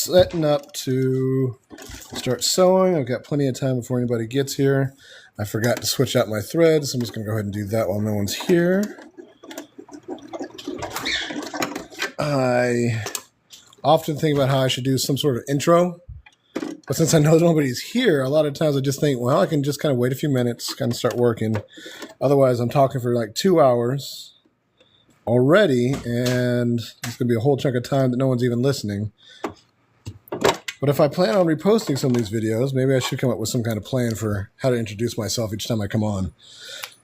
setting up to start sewing. I've got plenty of time before anybody gets here. I forgot to switch out my threads, so I'm just going to go ahead and do that while no one's here. I often think about how I should do some sort of intro, but since I know nobody's here, a lot of times I just think, well, I can just kind of wait a few minutes, kind of start working. Otherwise, I'm talking for like 2 hours already, and it's going to be a whole chunk of time that no one's even listening. But if I plan on reposting some of these videos, maybe I should come up with some kind of plan for how to introduce myself each time I come on.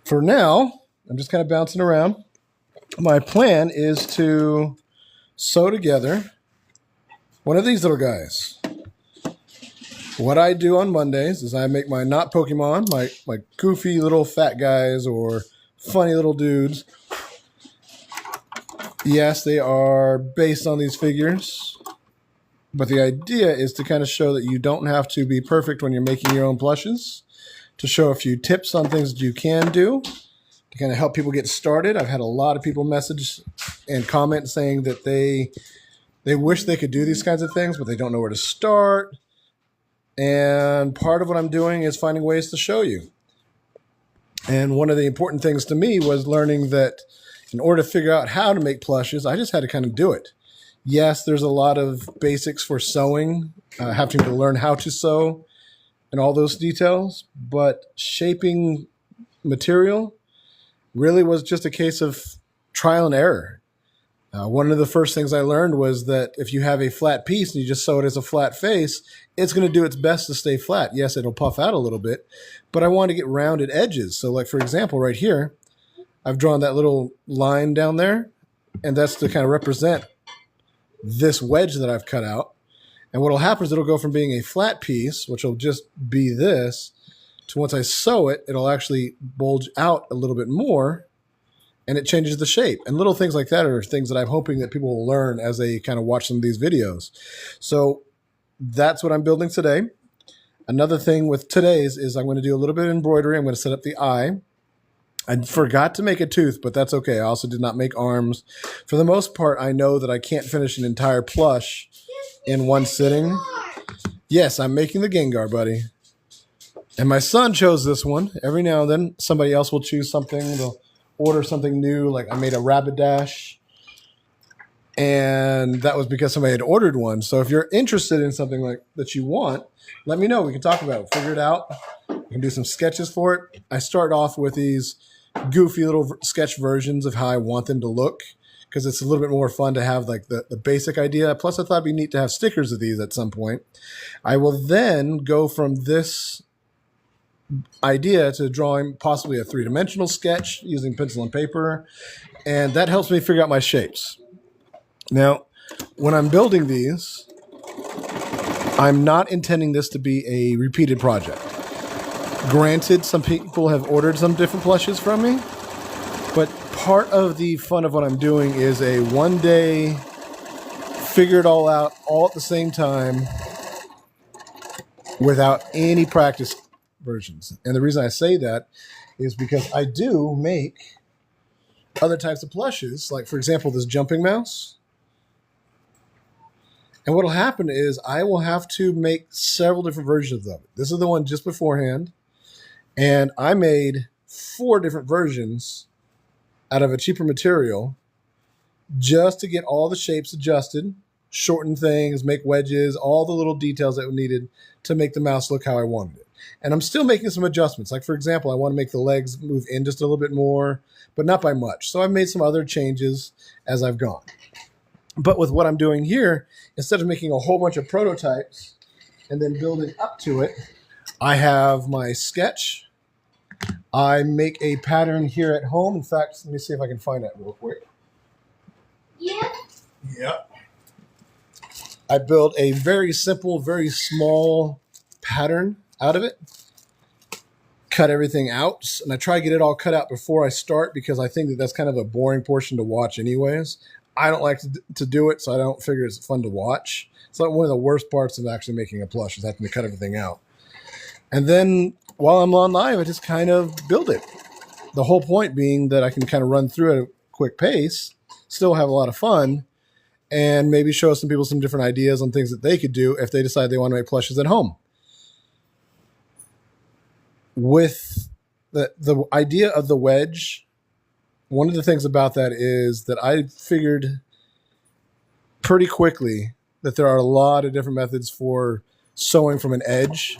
For now, I'm just kind of bouncing around. My plan is to sew together one of these little guys. What I do on Mondays is I make my not Pokemon, my goofy little fat guys or funny little dudes. Yes, they are based on these figures. But the idea is to kind of show that you don't have to be perfect when you're making your own plushes, to show a few tips on things that you can do, to kind of help people get started. I've had a lot of people message and comment saying that they wish they could do these kinds of things, but they don't know where to start. And part of what I'm doing is finding ways to show you. And one of the important things to me was learning that in order to figure out how to make plushes, I just had to kind of do it. Yes, there's a lot of basics for sewing, having to learn how to sew and all those details, but shaping material really was just a case of trial and error. One of the first things I learned was that if you have a flat piece and you just sew it as a flat face, it's going to do its best to stay flat. Yes, it'll puff out a little bit, but I want to get rounded edges. So like, for example, right here, I've drawn that little line down there, and that's to kind of represent this wedge that I've cut out. And what will happen is it'll go from being a flat piece, which will just be this, to once I sew it, it'll actually bulge out a little bit more, and it changes the shape. And little things like that are things that I'm hoping that people will learn as they kind of watch some of these videos. So that's what I'm building today. Another thing with today's is I'm going to do a little bit of embroidery. I'm going to set up the eye. I forgot to make a tooth, but that's okay. I also did not make arms. For the most part, I know that I can't finish an entire plush in one sitting. Yes, I'm making the Gengar, buddy. And my son chose this one. Every now and then, somebody else will choose something. They'll order something new, like I made a Rapidash. And that was because somebody had ordered one. So if you're interested in something like that you want, let me know. We can talk about it. Figure it out. We can do some sketches for it. I start off with these goofy little sketch versions of how I want them to look, because it's a little bit more fun to have like the basic idea. Plus, I thought it'd be neat to have stickers of these at some point. I will then go from this idea to drawing possibly a three-dimensional sketch using pencil and paper, and that helps me figure out my shapes. Now, when I'm building these, I'm not intending this to be a repeated project. Granted, some people have ordered some different plushes from me, but part of the fun of what I'm doing is a one-day, figure it all out all at the same time without any practice versions. And the reason I say that is because I do make other types of plushes, like, for example, this jumping mouse. And what will happen is I will have to make several different versions of it. This is the one just beforehand. And I made 4 different versions out of a cheaper material just to get all the shapes adjusted, shorten things, make wedges, all the little details that were needed to make the mouse look how I wanted it. And I'm still making some adjustments. Like, for example, I want to make the legs move in just a little bit more, but not by much. So I've made some other changes as I've gone. But with what I'm doing here, instead of making a whole bunch of prototypes and then building up to it, I have my sketch. I make a pattern here at home. In fact, let me see if I can find that real quick. Yeah. I build a very simple, very small pattern out of it. Cut everything out. And I try to get it all cut out before I start, because I think that that's kind of a boring portion to watch anyways. I don't like to do it, so I don't figure it's fun to watch. It's like one of the worst parts of actually making a plush is having to cut everything out. And then while I'm on live, I just kind of build it. The whole point being that I can kind of run through at a quick pace, still have a lot of fun, and maybe show some people some different ideas on things that they could do if they decide they want to make plushes at home. With the idea of the wedge, one of the things about that is that I figured pretty quickly that there are a lot of different methods for sewing from an edge.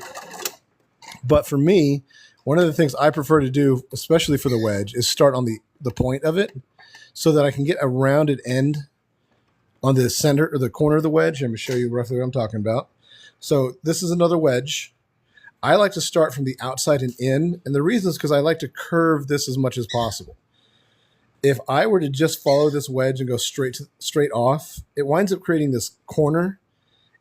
But for me, one of the things I prefer to do, especially for the wedge, is start on the point of it so that I can get a rounded end on the center or the corner of the wedge. Let me show you roughly what I'm talking about. So this is another wedge. I like to start from the outside and in, and the reason is because I like to curve this as much as possible. If I were to just follow this wedge and go straight off, it winds up creating this corner.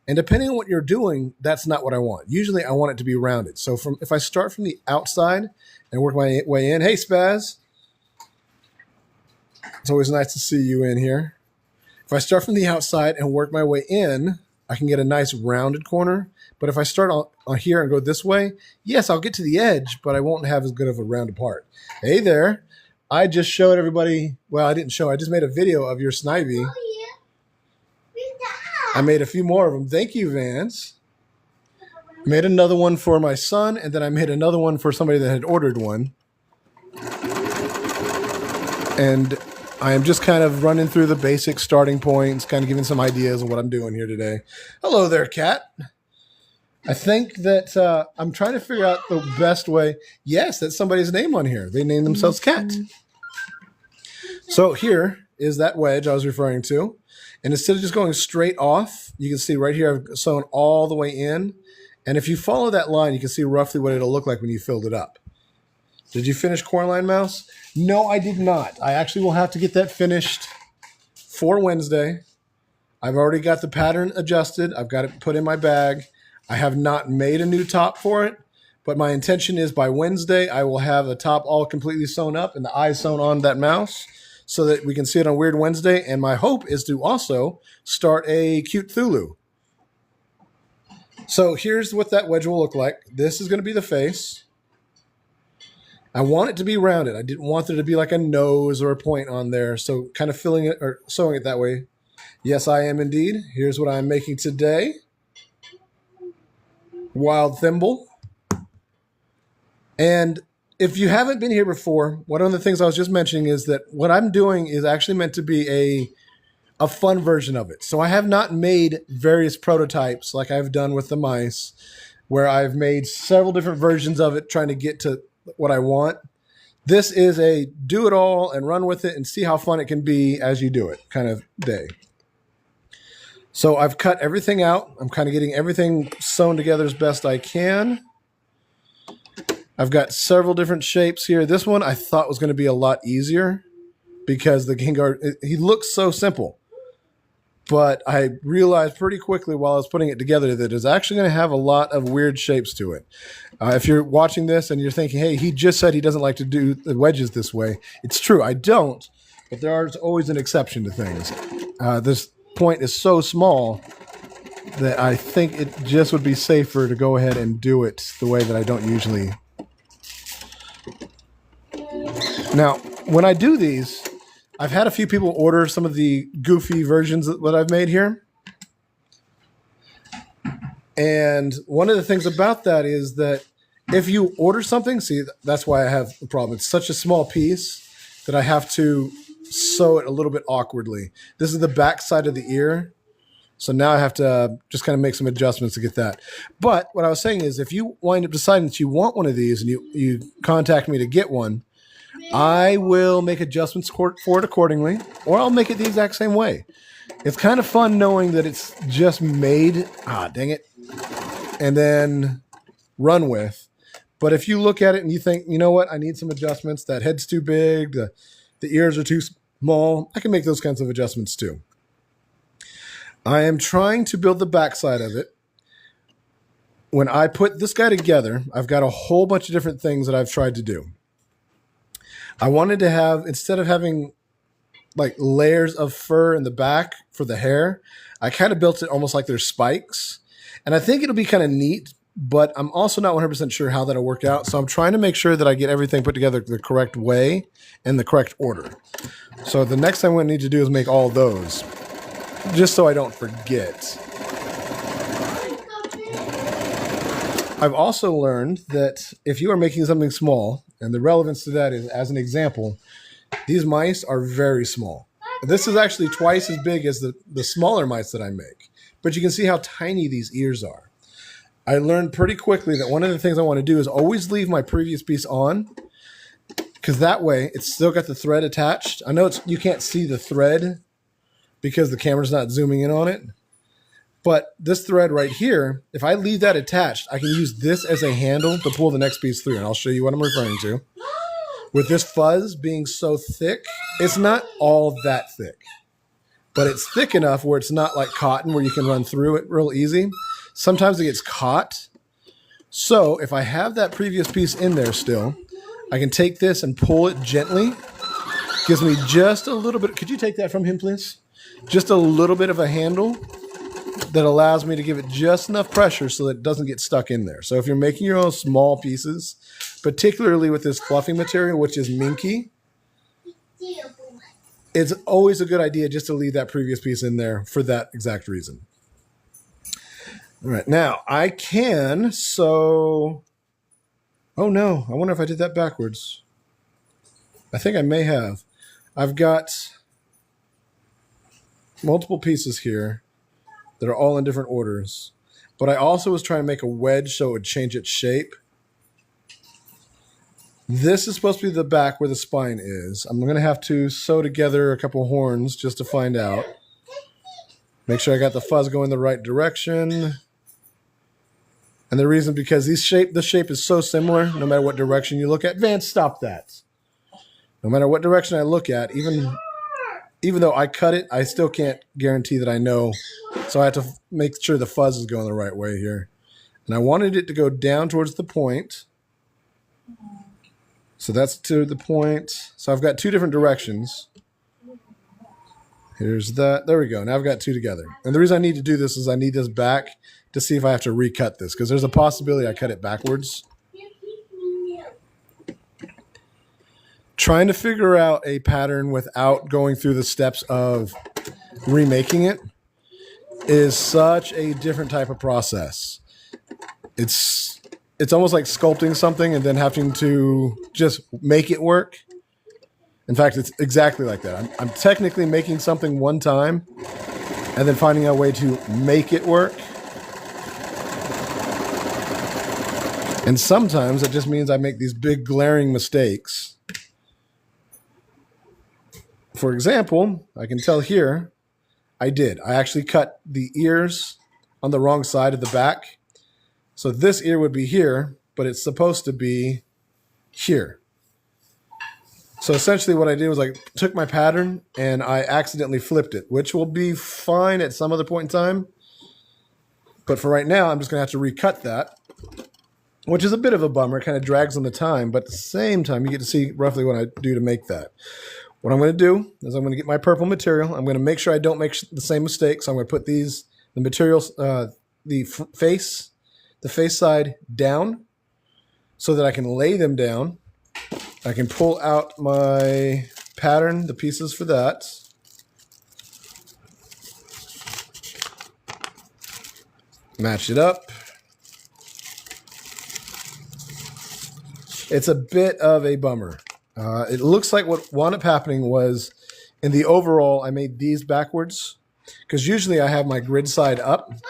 And depending on what you're doing, that's not what I want. Usually I want it to be rounded. So if I start from the outside and work my way in, hey, Spaz. It's always nice to see you in here. If I start from the outside and work my way in, I can get a nice rounded corner. But if I start on here and go this way, yes, I'll get to the edge, but I won't have as good of a rounded part. Hey there. I just showed everybody, well, I didn't show, I just made a video of your snivy. I made a few more of them. Thank you, Vance. Made another one for my son, and then I made another one for somebody that had ordered one. And I am just kind of running through the basic starting points, kind of giving some ideas of what I'm doing here today. Hello there, Kat. I think that I'm trying to figure out the best way. Yes, that's somebody's name on here. They named themselves Kat. So here is that wedge I was referring to. And instead of just going straight off, you can see right here I've sewn all the way in. And if you follow that line, you can see roughly what it'll look like when you filled it up. Did you finish Coraline Mouse? No, I did not. I actually will have to get that finished for Wednesday. I've already got the pattern adjusted. I've got it put in my bag. I have not made a new top for it, but my intention is by Wednesday, I will have the top all completely sewn up and the eyes sewn on that mouse so that we can see it on Weird Wednesday. And my hope is to also start a cute Thulu. So here's what that wedge will look like. This is going to be the face. I want it to be rounded. I didn't want there to be like a nose or a point on there. So kind of filling it or sewing it that way. Yes, I am indeed. Here's what I'm making today. Wild thimble. And if you haven't been here before, one of the things I was just mentioning is that what I'm doing is actually meant to be a fun version of it. So I have not made various prototypes like I've done with the mice, where I've made several different versions of it trying to get to what I want. This is a do it all and run with it and see how fun it can be as you do it kind of day. So I've cut everything out. I'm kind of getting everything sewn together as best I can. I've got several different shapes here. This one I thought was going to be a lot easier because the Gengar, he looks so simple. But I realized pretty quickly while I was putting it together that it's actually going to have a lot of weird shapes to it. If you're watching this and you're thinking, hey, he just said he doesn't like to do the wedges this way. It's true, I don't. But there is always an exception to things. This point is so small that I think it just would be safer to go ahead and do it the way that I don't usually. Now, when I do these, I've had a few people order some of the goofy versions that I've made here. And one of the things about that is that if you order something, see, that's why I have a problem. It's such a small piece that I have to sew it a little bit awkwardly. This is the back side of the ear. So now I have to just kind of make some adjustments to get that. But what I was saying is if you wind up deciding that you want one of these and you contact me to get one, I will make adjustments for it accordingly, or I'll make it the exact same way. It's kind of fun knowing that it's just made, dang it, and then run with. But if you look at it and you think, you know what, I need some adjustments, that head's too big, the ears are too small, I can make those kinds of adjustments too. I am trying to build the backside of it. When I put this guy together, I've got a whole bunch of different things that I've tried to do. I wanted to have, instead of having like layers of fur in the back for the hair, I kind of built it almost like there's spikes. And I think it'll be kind of neat, but I'm also not 100% sure how that'll work out. So I'm trying to make sure that I get everything put together the correct way and the correct order. So the next thing I'm going to need to do is make all those. just so I don't forget. I've also learned that if you are making something small, and the relevance to that is, as an example, these mice are very small. This is actually twice as big as the smaller mice that I make. But you can see how tiny these ears are. I learned pretty quickly that one of the things I want to do is always leave my previous piece on, because that way it's still got the thread attached. I know you can't see the thread because the camera's not zooming in on it. But this thread right here, if I leave that attached, I can use this as a handle to pull the next piece through. And I'll show you what I'm referring to. With this fuzz being so thick, it's not all that thick. But it's thick enough where it's not like cotton where you can run through it real easy. Sometimes it gets caught. So if I have that previous piece in there still, I can take this and pull it gently. Gives me just a little bit. Could you take that from him, please? Just a little bit of a handle that allows me to give it just enough pressure so that it doesn't get stuck in there. So if you're making your own small pieces, particularly with this fluffing material, which is minky, it's always a good idea just to leave that previous piece in there for that exact reason. All right, now I can sew. Oh no, I wonder if I did that backwards. I think I may have. I've got multiple pieces here that are all in different orders. But I also was trying to make a wedge so it would change its shape. This is supposed to be the back where the spine is. I'm going to have to sew together a couple horns just to find out. Make sure I got the fuzz going the right direction. And the reason, because this shape is so similar, no matter what direction you look at. Vance, stop that. No matter what direction I look at, even though I cut it, I still can't guarantee that I know. So I have to make sure the fuzz is going the right way here. And I wanted it to go down towards the point. So that's to the point. So I've got two different directions. Here's that. There we go. Now I've got two together. And the reason I need to do this is I need this back to see if I have to recut this, because there's a possibility I cut it backwards. Trying to figure out a pattern without going through the steps of remaking it is such a different type of process. It's almost like sculpting something and then having to just make it work. In fact, it's exactly like that. I'm technically making something one time and then finding a way to make it work. And sometimes it just means I make these big glaring mistakes. For example, I can tell here, I actually cut the ears on the wrong side of the back. So this ear would be here, but it's supposed to be here. So essentially what I did was I took my pattern and I accidentally flipped it, which will be fine at some other point in time. But for right now, I'm just going to have to recut that, which is a bit of a bummer. It kind of drags on the time, but at the same time, you get to see roughly what I do to make that. What I'm going to do is I'm going to get my purple material. I'm going to make sure I don't make the same mistake. So I'm going to put the materials, the face side down so that I can lay them down. I can pull out my pattern, the pieces for that. Match it up. It's a bit of a bummer. It looks like what wound up happening was, in the overall, I made these backwards, because usually I have my grid side up. Mommy,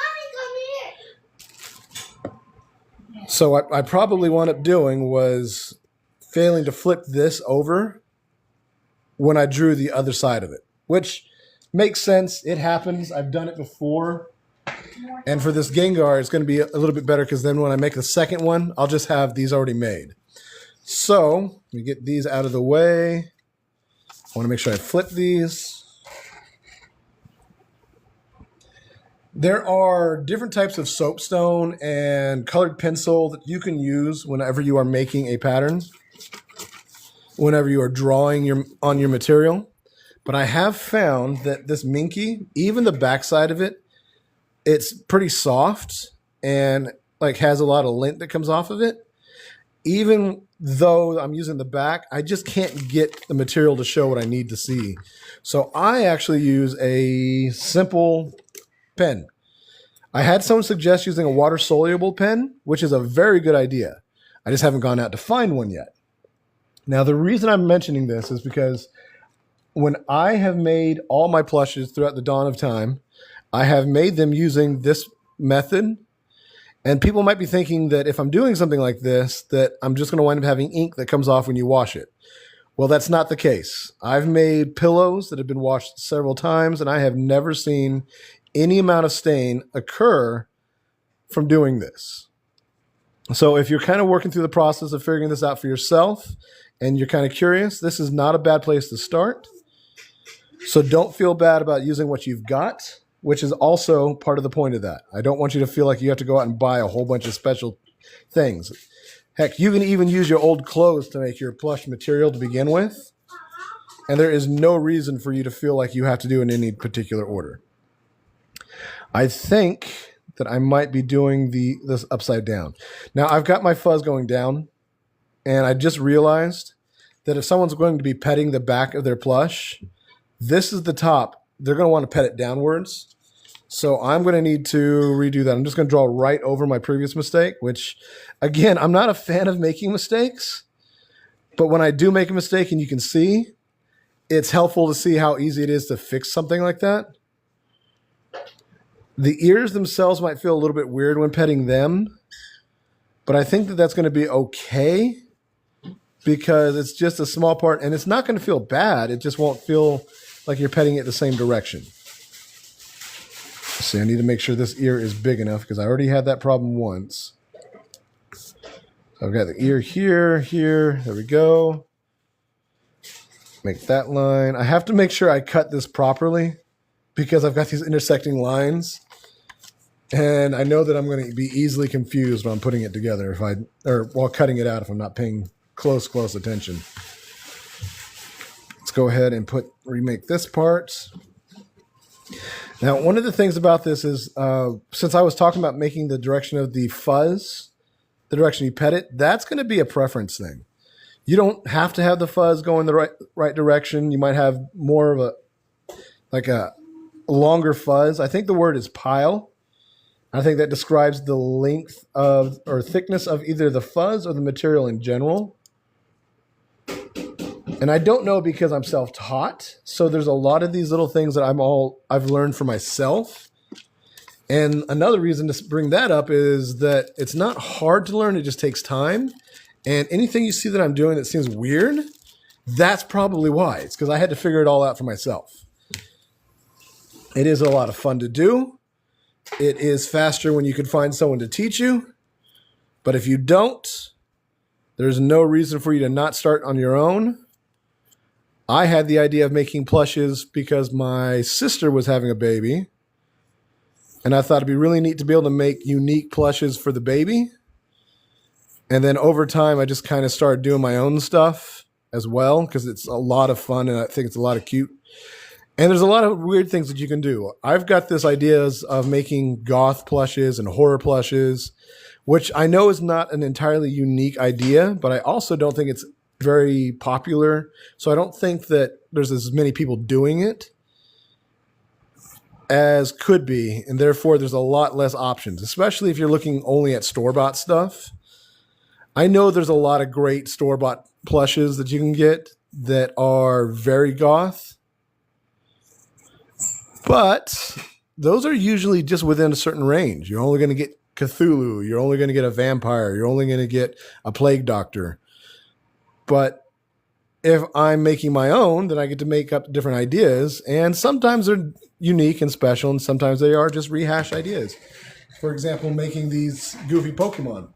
come here. So what I probably wound up doing was failing to flip this over when I drew the other side of it, which makes sense. It happens. I've done it before. And for this Gengar, it's going to be a little bit better, because then when I make the second one, I'll just have these already made. So we get these out of the way. I want to make sure I flip these. There are different types of soapstone and colored pencil that you can use whenever you are making a pattern, whenever you are drawing on your material. But I have found that this Minky, even the backside of it, it's pretty soft and like has a lot of lint that comes off of it. even though I'm using the back, I just can't get the material to show what I need to see. So I actually use a simple pen. I had someone suggest using a water-soluble pen, which is a very good idea. I just haven't gone out to find one yet. Now, the reason I'm mentioning this is because when I have made all my plushes throughout the dawn of time, I have made them using this method. And people might be thinking that if I'm doing something like this, that I'm just going to wind up having ink that comes off when you wash it. Well, that's not the case. I've made pillows that have been washed several times, and I have never seen any amount of stain occur from doing this. So if you're kind of working through the process of figuring this out for yourself and you're kind of curious, this is not a bad place to start. So don't feel bad about using what you've got, which is also part of the point of that. I don't want you to feel like you have to go out and buy a whole bunch of special things. Heck, you can even use your old clothes to make your plush material to begin with. And there is no reason for you to feel like you have to do it in any particular order. I think that I might be doing this upside down. Now, I've got my fuzz going down, and I just realized that if someone's going to be petting the back of their plush, this is the top. They're going to want to pet it downwards. So I'm going to need to redo that. I'm just going to draw right over my previous mistake, which, again, I'm not a fan of making mistakes. But when I do make a mistake and you can see, it's helpful to see how easy it is to fix something like that. The ears themselves might feel a little bit weird when petting them, but I think that that's going to be okay because it's just a small part and it's not going to feel bad. It just won't feel like you're petting it the same direction. See, I need to make sure this ear is big enough because I already had that problem once. So I've got the ear here, here, there we go. Make that line. I have to make sure I cut this properly because I've got these intersecting lines. And I know that I'm going to be easily confused when I'm putting it together while cutting it out if I'm not paying close attention. Let's go ahead and remake this part. Now, one of the things about this is, since I was talking about making the direction of the fuzz, the direction you pet it, that's going to be a preference thing. You don't have to have the fuzz go in the right direction. You might have more of a longer fuzz. I think the word is pile. I think that describes the length of or thickness of either the fuzz or the material in general. And I don't know because I'm self-taught. So there's a lot of these little things that I've learned for myself. And another reason to bring that up is that it's not hard to learn. It just takes time. And anything you see that I'm doing that seems weird, that's probably why. It's because I had to figure it all out for myself. It is a lot of fun to do. It is faster when you can find someone to teach you. But if you don't, there's no reason for you to not start on your own. I had the idea of making plushes because my sister was having a baby. And I thought it'd be really neat to be able to make unique plushes for the baby. And then over time, I just kind of started doing my own stuff as well because it's a lot of fun and I think it's a lot of cute. And there's a lot of weird things that you can do. I've got this ideas of making goth plushes and horror plushes, which I know is not an entirely unique idea, but I also don't think it's very popular. So I don't think that there's as many people doing it as could be. And therefore, there's a lot less options, especially if you're looking only at store-bought stuff. I know there's a lot of great store-bought plushes that you can get that are very goth. But those are usually just within a certain range. You're only going to get Cthulhu. You're only going to get a vampire. You're only going to get a plague doctor. But if I'm making my own, then I get to make up different ideas. And sometimes they're unique and special, and sometimes they are just rehashed ideas. For example, making these goofy Pokemon.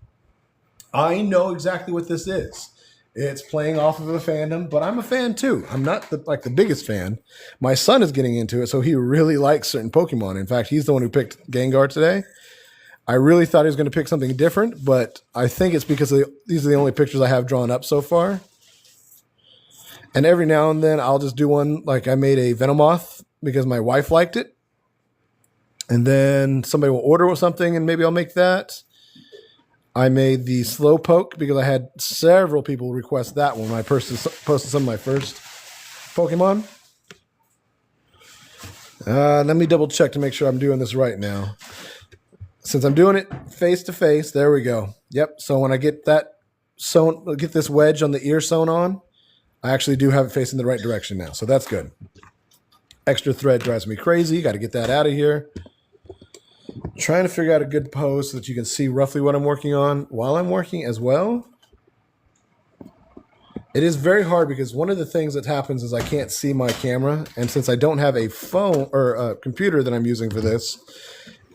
I know exactly what this is. It's playing off of a fandom, but I'm a fan too. I'm not the biggest fan. My son is getting into it, so he really likes certain Pokemon. In fact, he's the one who picked Gengar today. I really thought he was going to pick something different, but I think it's because these are the only pictures I have drawn up so far. And every now and then I'll just do one, like I made a Venomoth because my wife liked it. And then somebody will order something and maybe I'll make that. I made the slow poke because I had several people request that one when I posted some of my first Pokemon. Let me double check to make sure I'm doing this right now. Since I'm doing it face to face, there we go. Yep. So when I get that sewn, get this wedge on the ear sewn on, I actually do have it facing the right direction now. So that's good. Extra thread drives me crazy. Got to get that out of here. Trying to figure out a good pose so that you can see roughly what I'm working on while I'm working as well. It is very hard because one of the things that happens is I can't see my camera. And since I don't have a phone or a computer that I'm using for this,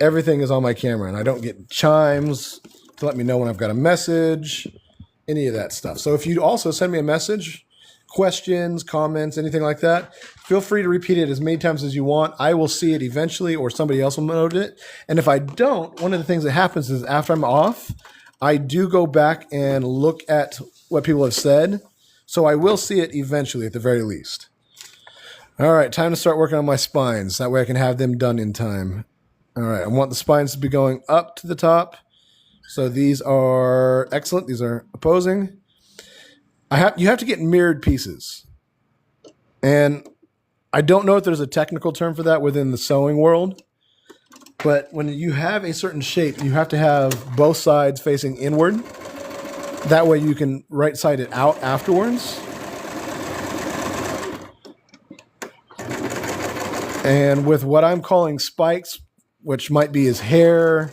everything is on my camera. And I don't get chimes to let me know when I've got a message, any of that stuff. So if you also send me a message, questions, comments, anything like that, feel free to repeat it as many times as you want. I will see it eventually or somebody else will note it. And if I don't, one of the things that happens is after I'm off, I do go back and look at what people have said. So I will see it eventually at the very least. All right, time to start working on my spines. That way I can have them done in time. All right, I want the spines to be going up to the top. So these are excellent. These are opposing. You have to get mirrored pieces. And I don't know if there's a technical term for that within the sewing world, but when you have a certain shape, you have to have both sides facing inward. That way you can right side it out afterwards. And with what I'm calling spikes, which might be his hair,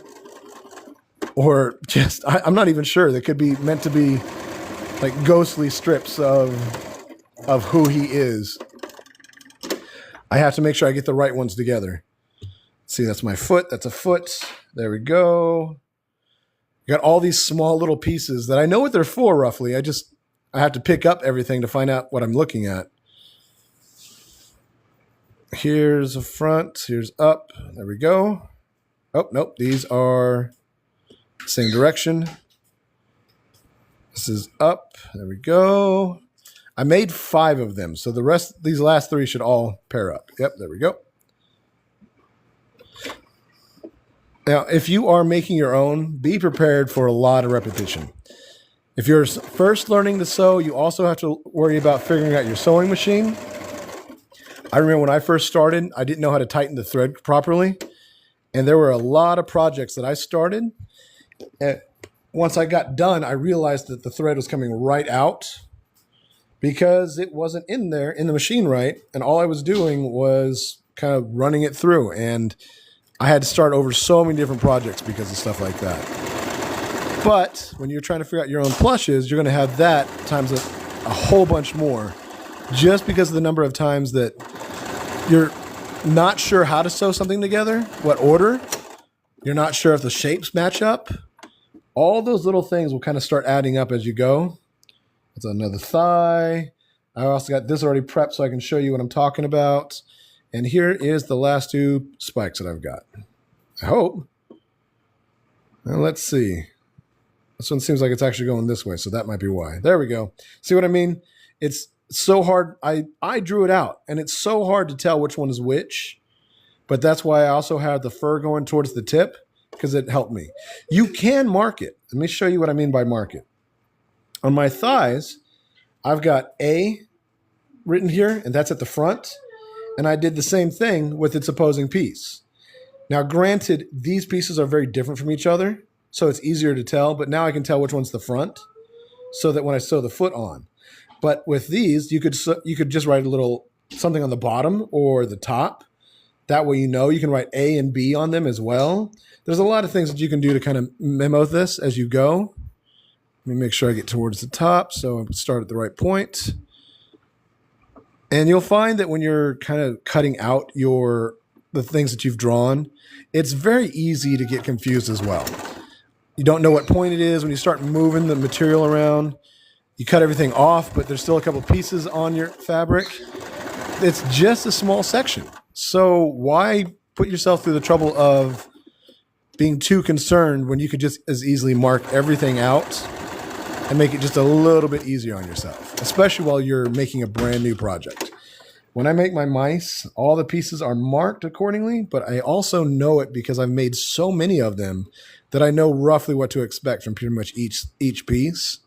or just, I'm not even sure. They could be meant to be like ghostly strips of who he is. I have to make sure I get the right ones together. See, that's my foot. That's a foot. There we go. Got all these small little pieces that I know what they're for roughly. I have to pick up everything to find out what I'm looking at. Here's a front. Here's up. There we go. Oh, nope. These are the same direction. This is up. There we go. I made 5 of them. So the rest, these last 3 should all pair up. Yep, there we go. Now, if you are making your own, be prepared for a lot of repetition. If you're first learning to sew, you also have to worry about figuring out your sewing machine. I remember when I first started, I didn't know how to tighten the thread properly. And there were a lot of projects that I started. And once I got done, I realized that the thread was coming right out because it wasn't in there in the machine right. And all I was doing was kind of running it through. And I had to start over so many different projects because of stuff like that. But when you're trying to figure out your own plushes, you're going to have that times a whole bunch more, just because of the number of times that you're not sure how to sew something together, what order, you're not sure if the shapes match up. All those little things will kind of start adding up as you go. That's another thigh. I also got this already prepped so I can show you what I'm talking about. And here is the last 2 spikes that I've got. I hope. Now let's see. This one seems like it's actually going this way, so that might be why. There we go. See what I mean? It's so hard. I drew it out, and it's so hard to tell which one is which. But that's why I also have the fur going towards the tip, because it helped me. You can mark it. Let me show you what I mean by mark it. On my thighs, I've got A written here, and that's at the front. And I did the same thing with its opposing piece. Now, granted, these pieces are very different from each other, so it's easier to tell, but now I can tell which one's the front so that when I sew the foot on. But with these, you could just write a little something on the bottom or the top. That way you know you can write A and B on them as well. There's a lot of things that you can do to kind of memo this as you go. Let me make sure I get towards the top so I can start at the right point. And you'll find that when you're kind of cutting out the things that you've drawn, it's very easy to get confused as well. You don't know what point it is when you start moving the material around. You cut everything off, but there's still a couple pieces on your fabric. It's just a small section. So why put yourself through the trouble of being too concerned when you could just as easily mark everything out and make it just a little bit easier on yourself, especially while you're making a brand new project. When I make my mice, all the pieces are marked accordingly, but I also know it because I've made so many of them that I know roughly what to expect from pretty much each piece.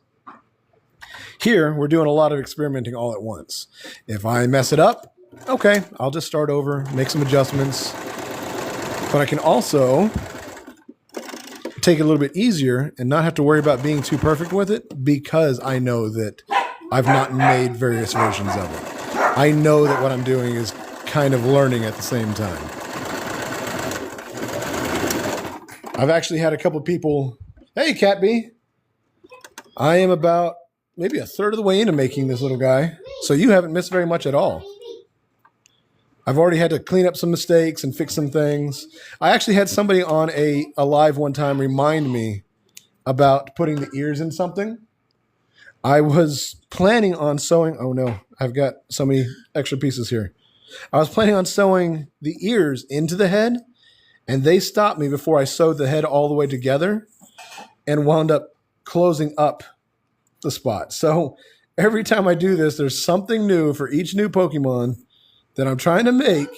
Here, we're doing a lot of experimenting all at once. If I mess it up, okay, I'll just start over, make some adjustments. But I can also take it a little bit easier and not have to worry about being too perfect with it because I know that I've not made various versions of it. I know that what I'm doing is kind of learning at the same time. I've actually had a couple people, hey, Cat B. I am about maybe a third of the way into making this little guy, so you haven't missed very much at all. I've already had to clean up some mistakes and fix some things. I actually had somebody on a live one time remind me about putting the ears in something. I was planning on sewing, oh no, I've got so many extra pieces here. I was planning on sewing the ears into the head, and they stopped me before I sewed the head all the way together and wound up closing up the spot. So every time I do this, there's something new for each new Pokemon that I'm trying to make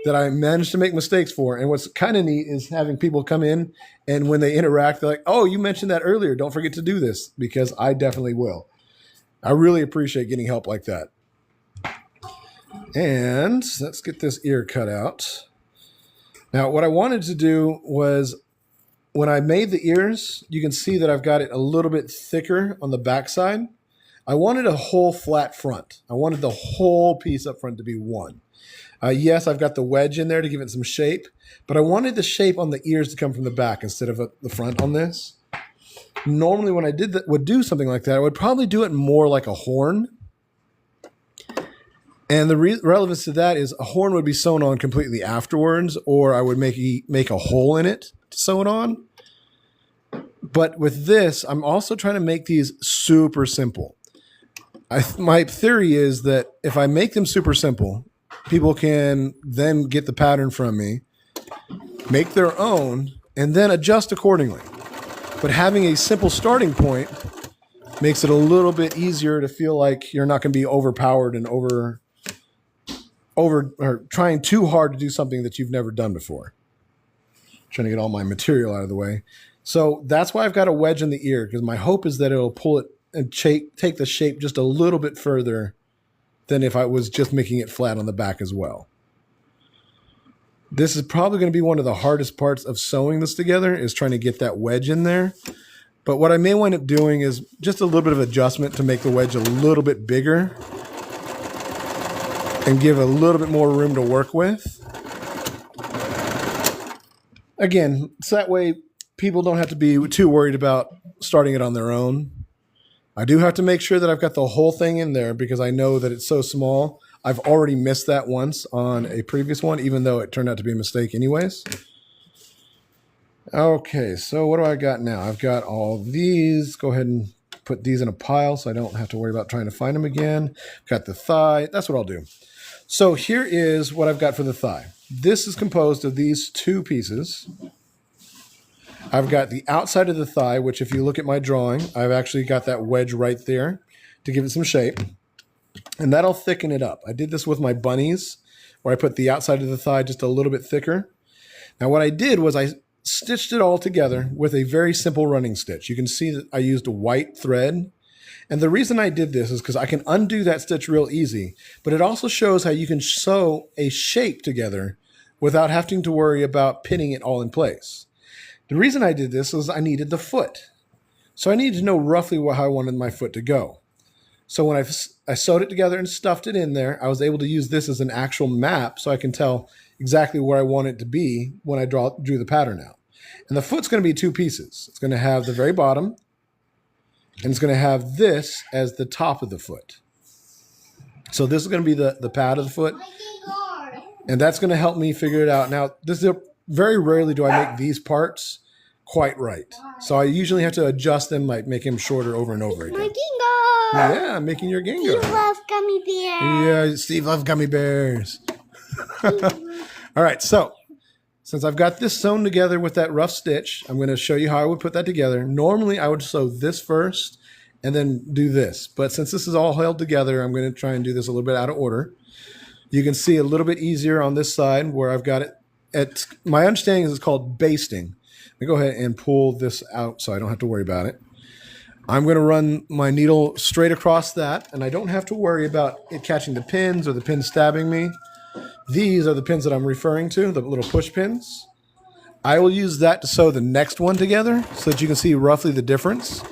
that I managed to make mistakes for. And what's kind of neat is having people come in, and when they interact, they're like, oh, you mentioned that earlier. Don't forget to do this, because I definitely will. I really appreciate getting help like that. And let's get this ear cut out. Now, what I wanted to do was, when I made the ears, you can see that I've got it a little bit thicker on the backside. I wanted a whole flat front. I wanted the whole piece up front to be one. Yes, I've got the wedge in there to give it some shape, but I wanted the shape on the ears to come from the back instead of the front on this. Normally, when I would do something like that, I would probably do it more like a horn. And the relevance to that is a horn would be sewn on completely afterwards, or I would make a hole in it to sew it on. But with this, I'm also trying to make these super simple. My theory is that if I make them super simple, people can then get the pattern from me, make their own, and then adjust accordingly. But having a simple starting point makes it a little bit easier to feel like you're not going to be overpowered and or trying too hard to do something that you've never done before. Trying to get all my material out of the way. So that's why I've got a wedge in the ear, because my hope is that it'll pull it and take the shape just a little bit further than if I was just making it flat on the back as well. This is probably going to be one of the hardest parts of sewing this together, is trying to get that wedge in there. But what I may wind up doing is just a little bit of adjustment to make the wedge a little bit bigger and give a little bit more room to work with. Again, so that way people don't have to be too worried about starting it on their own. I do have to make sure that I've got the whole thing in there, because I know that it's so small. I've already missed that once on a previous one, even though it turned out to be a mistake anyways. Okay, so what do I got now? I've got all these. Go ahead and put these in a pile so I don't have to worry about trying to find them again. Got the thigh. That's what I'll do. So here is what I've got for the thigh. This is composed of these two pieces. I've got the outside of the thigh, which if you look at my drawing, I've actually got that wedge right there to give it some shape. And that'll thicken it up. I did this with my bunnies, where I put the outside of the thigh just a little bit thicker. Now what I did was I stitched it all together with a very simple running stitch. You can see that I used a white thread. And the reason I did this is because I can undo that stitch real easy, but it also shows how you can sew a shape together without having to worry about pinning it all in place. The reason I did this is I needed the foot. So I needed to know roughly how I wanted my foot to go. So when I sewed it together and stuffed it in there, I was able to use this as an actual map so I can tell exactly where I want it to be when I drew the pattern out. And the foot's going to be two pieces. It's going to have the very bottom, and it's going to have this as the top of the foot. So this is going to be the pad of the foot, and that's going to help me figure it out. Now, very rarely do I make these parts quite right. So I usually have to adjust them, like make them shorter over and over again. My Gengar! Yeah, I'm making your Gengar. Steve loves gummy bears. Yeah, Steve loves gummy bears. All right, so since I've got this sewn together with that rough stitch, I'm going to show you how I would put that together. Normally, I would sew this first and then do this. But since this is all held together, I'm going to try and do this a little bit out of order. You can see a little bit easier on this side where I've got it. My understanding is it's called basting. Let me go ahead and pull this out so I don't have to worry about it. I'm going to run my needle straight across that, and I don't have to worry about it catching the pins or the pins stabbing me. These are the pins that I'm referring to, the little push pins. I will use that to sew the next one together so that you can see roughly the difference.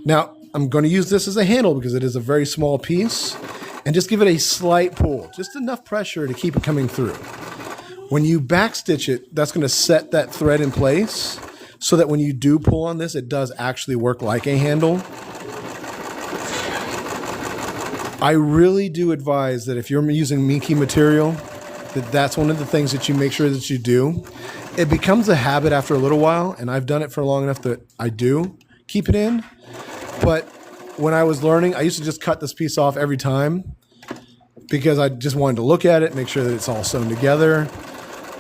Now, I'm going to use this as a handle because it is a very small piece, and just give it a slight pull, just enough pressure to keep it coming through. When you backstitch it, that's going to set that thread in place so that when you do pull on this, it does actually work like a handle. I really do advise that if you're using Minky material, that's one of the things that you make sure that you do. It becomes a habit after a little while, and I've done it for long enough that I do keep it in. But when I was learning, I used to just cut this piece off every time because I just wanted to look at it, make sure that it's all sewn together.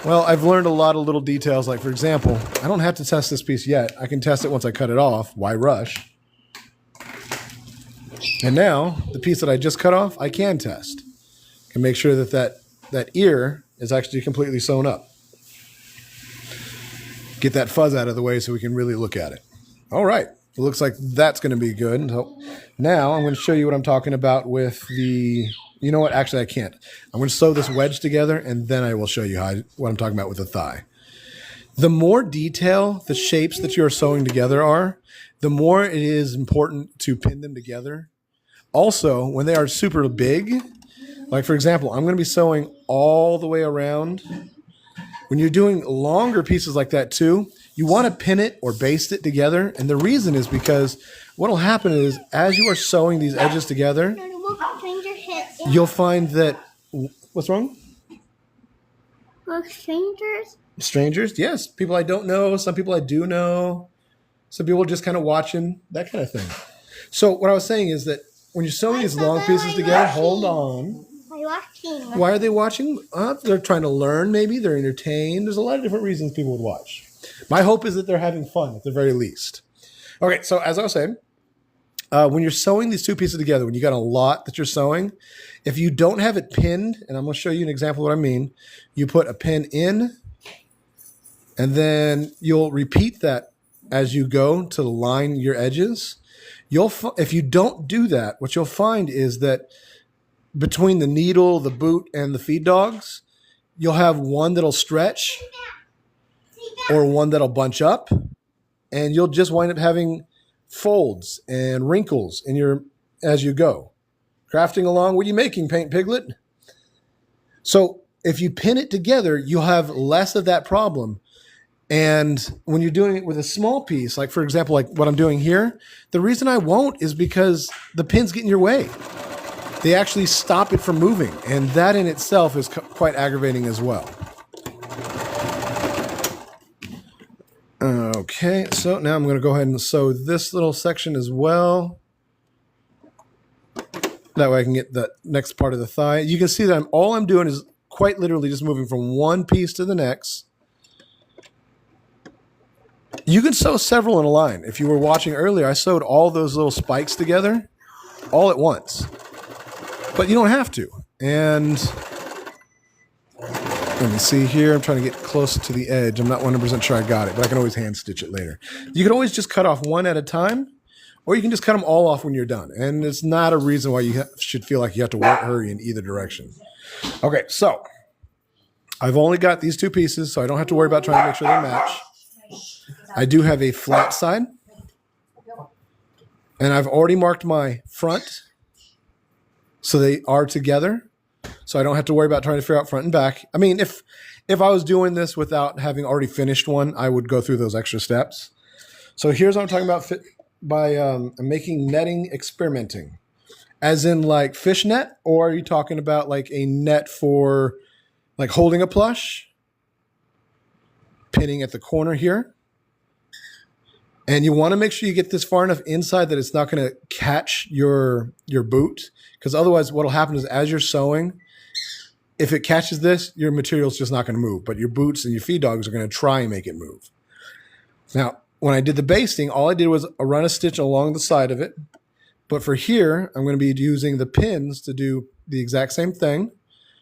Well, I've learned a lot of little details. Like, for example, I don't have to test this piece yet. I can test it once I cut it off. Why rush? And now, the piece that I just cut off, I can test. I can make sure that that ear is actually completely sewn up. Get that fuzz out of the way so we can really look at it. All right. It looks like that's going to be good. So now I'm going to show you what I'm talking about with the... You know what? Actually, I can't. I'm going to sew this wedge together, and then I will show you what I'm talking about with the thigh. The more detail the shapes that you're sewing together are, the more it is important to pin them together. Also, when they are super big, like for example, I'm going to be sewing all the way around. When you're doing longer pieces like that too, you want to pin it or baste it together. And the reason is because what will happen is as you are sewing these edges together, you'll find that... What's wrong? Look, strangers. Strangers? Yes. People I don't know. Some people I do know. Some people just kind of watching. That kind of thing. So what I was saying is that when you're sewing these long pieces together, hold on. Why are they watching? They're trying to learn, maybe. They're entertained. There's a lot of different reasons people would watch. My hope is that they're having fun at the very least. Okay, so as I was saying, when you're sewing these two pieces together, when you got a lot that you're sewing, if you don't have it pinned, and I'm going to show you an example of what I mean, you put a pin in, and then you'll repeat that as you go to line your edges. If you don't do that, what you'll find is that between the needle, the boot, and the feed dogs, you'll have one that'll stretch or one that'll bunch up, and you'll just wind up having folds and wrinkles as you go. Crafting along, what are you making, Paint Piglet? So if you pin it together, you'll have less of that problem. And when you're doing it with a small piece, like for example, like what I'm doing here, the reason I won't is because the pins get in your way. They actually stop it from moving, and that in itself is quite aggravating as well. Okay, so now I'm going to go ahead and sew this little section as well. That way I can get the next part of the thigh. You can see that all I'm doing is quite literally just moving from one piece to the next. You can sew several in a line. If you were watching earlier, I sewed all those little spikes together all at once. But you don't have to. And let me see here. I'm trying to get close to the edge. I'm not 100% sure I got it, but I can always hand stitch it later. You can always just cut off one at a time, or you can just cut them all off when you're done. And it's not a reason why you should feel like you have to hurry in either direction. Okay, so I've only got these two pieces, so I don't have to worry about trying to make sure they match. I do have a flat side, and I've already marked my front, so they are together. So I don't have to worry about trying to figure out front and back. I mean, if I was doing this without having already finished one, I would go through those extra steps. So here's what I'm talking about by making netting experimenting. As in like fishnet, or are you talking about like a net for like holding a plush? Pinning at the corner here. And you want to make sure you get this far enough inside that it's not going to catch your boot. Because otherwise what will happen is as you're sewing, if it catches this, your material's just not going to move. But your boots and your feed dogs are going to try and make it move. Now, when I did the basting, all I did was run a stitch along the side of it. But for here, I'm going to be using the pins to do the exact same thing.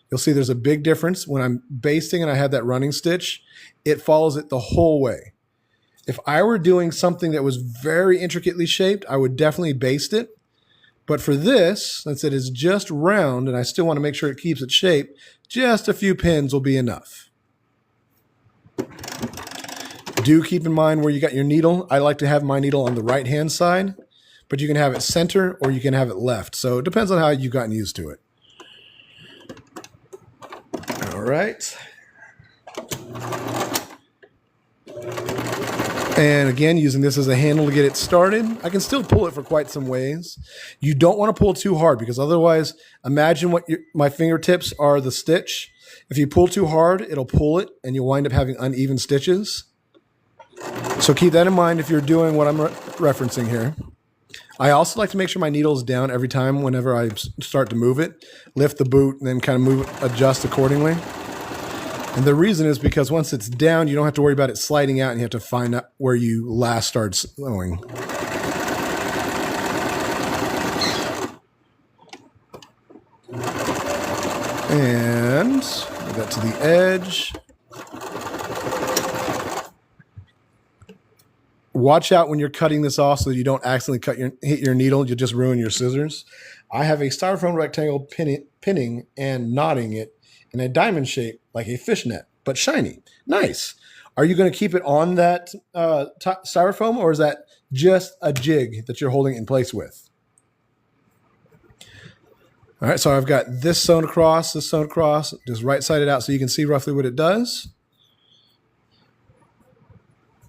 you'll see there's a big difference. When I'm basting and I have that running stitch, it follows it the whole way. If I were doing something that was very intricately shaped, I would definitely baste it. But for this, since it is just round and I still want to make sure it keeps its shape, just a few pins will be enough. Do keep in mind where you got your needle. I like to have my needle on the right-hand side, but you can have it center or you can have it left. So it depends on how you've gotten used to it. All right. And again, using this as a handle to get it started, I can still pull it for quite some ways. You don't want to pull too hard because otherwise, imagine what my fingertips are the stitch. If you pull too hard, it'll pull it and you'll wind up having uneven stitches. So keep that in mind if you're doing what I'm referencing here. I also like to make sure my needle is down every time whenever I start to move it. Lift the boot and then kind of adjust accordingly. And the reason is because once it's down, you don't have to worry about it sliding out and you have to find out where you last started sewing. And we got to the edge. Watch out when you're cutting this off so that you don't accidentally hit your needle. You'll just ruin your scissors. I have a styrofoam rectangle pinning and knotting it in a diamond shape like a fishnet, but shiny. Nice. Are you going to keep it on that styrofoam, or is that just a jig that you're holding it in place with? All right, so I've got this sewn across, just right-sided out so you can see roughly what it does.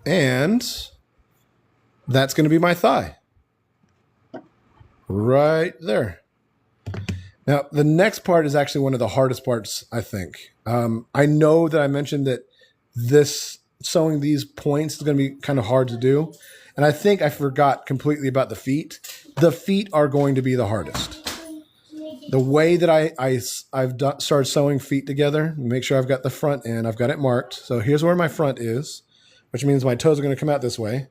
And that's going to be my thigh. Right there. Now, the next part is actually one of the hardest parts, I think. I know that I mentioned that sewing these points is going to be kind of hard to do. And I think I forgot completely about the feet. The feet are going to be the hardest. The way that I've started sewing feet together, make sure I've got the front end, I've got it marked. So here's where my front is, which means my toes are going to come out this way.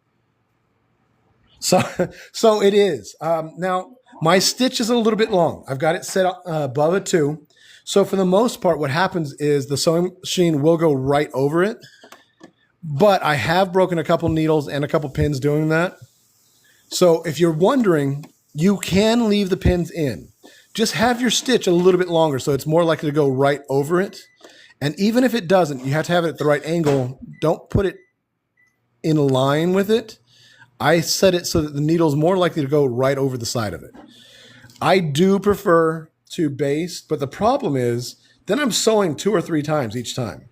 So it is. Now, my stitch is a little bit long. I've got it set above a 2. So for the most part, what happens is the sewing machine will go right over it. But I have broken a couple needles and a couple pins doing that. So if you're wondering, you can leave the pins in. Just have your stitch a little bit longer so it's more likely to go right over it. And even if it doesn't, you have to have it at the right angle. Don't put it in line with it. I set it so that the needle is more likely to go right over the side of it. I do prefer to baste, but the problem is then I'm sewing 2 or 3 times each time.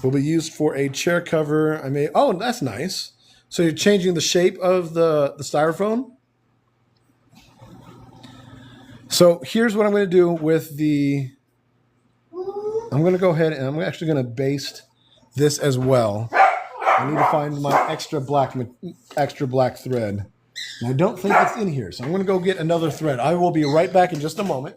Will be used for a chair cover. Oh, that's nice. So you're changing the shape of the styrofoam. So here's what I'm going to do with I'm going to go ahead and I'm actually going to baste this as well. I need to find my extra black thread. And I don't think it's in here, so I'm going to go get another thread. I will be right back in just a moment.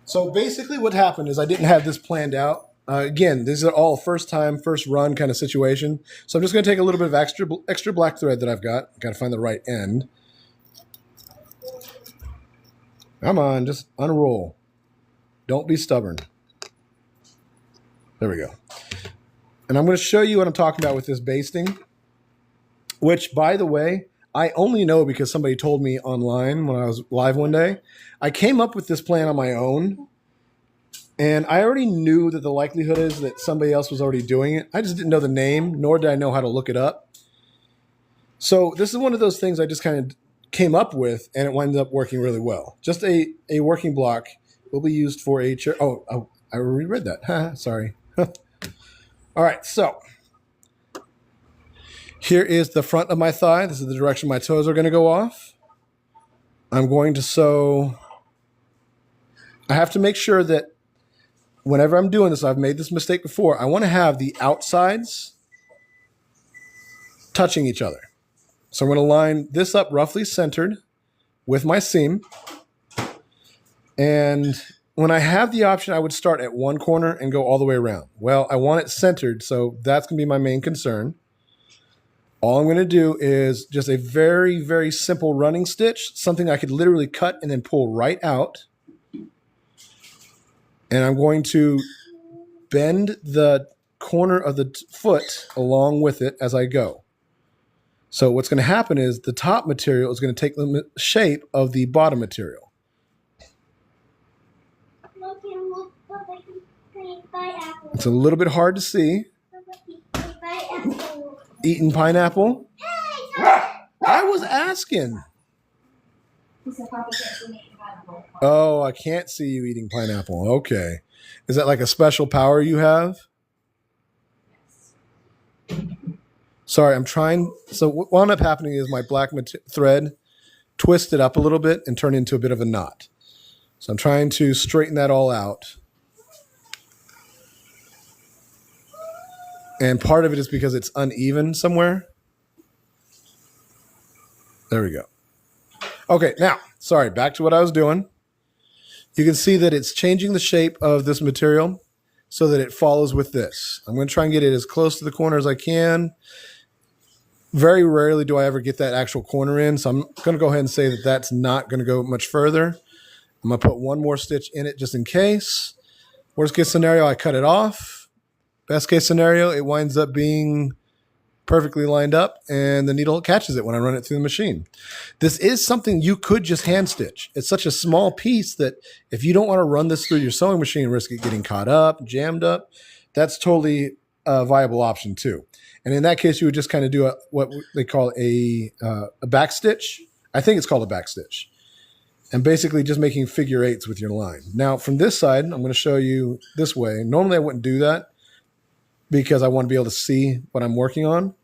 So basically what happened is I didn't have this planned out. Again, these are all first run kind of situation. So I'm just going to take a little bit of extra black thread that I've got. Got to find the right end. Come on, just unroll. Don't be stubborn. There we go. And I'm going to show you what I'm talking about with this basting, which, by the way, I only know because somebody told me online when I was live one day. I came up with this plan on my own. And I already knew that the likelihood is that somebody else was already doing it. I just didn't know the name, nor did I know how to look it up. So this is one of those things I just kind of came up with, and it wound up working really well. Just a working block will be used for a chair. Oh, I reread that. Sorry. All right, so here is the front of my thigh. This is the direction my toes are going to go off. I'm going to sew. I have to make sure that whenever I'm doing this, I've made this mistake before, I want to have the outsides touching each other. So I'm going to line this up roughly centered with my seam. And when I have the option, I would start at one corner and go all the way around. Well, I want it centered, so that's going to be my main concern. All I'm going to do is just a very, very simple running stitch, something I could literally cut and then pull right out. And I'm going to bend the corner of the foot along with it as I go. So what's going to happen is the top material is going to take the shape of the bottom material. It's a little bit hard to see. Eating pineapple? I was asking. Oh, I can't see you eating pineapple. Okay. Is that like a special power you have? Sorry, I'm trying. So what wound up happening is my black thread twisted up a little bit and turned into a bit of a knot. So I'm trying to straighten that all out. And part of it is because it's uneven somewhere. There we go. Okay, now, sorry, back to what I was doing. You can see that it's changing the shape of this material so that it follows with this. I'm going to try and get it as close to the corner as I can. Very rarely do I ever get that actual corner in, so I'm going to go ahead and say that that's not going to go much further. I'm going to put one more stitch in it just in case. Worst case scenario, I cut it off. Best case scenario, it winds up being perfectly lined up and the needle catches it when I run it through the machine. This is something you could just hand stitch. It's such a small piece that if you don't want to run this through your sewing machine and risk it getting caught up, jammed up, that's totally a viable option too. And in that case, you would just kind of do what they call a back stitch. I think it's called a back stitch. And basically just making figure eights with your line. Now from this side, I'm going to show you this way. Normally I wouldn't do that, because I want to be able to see what I'm working on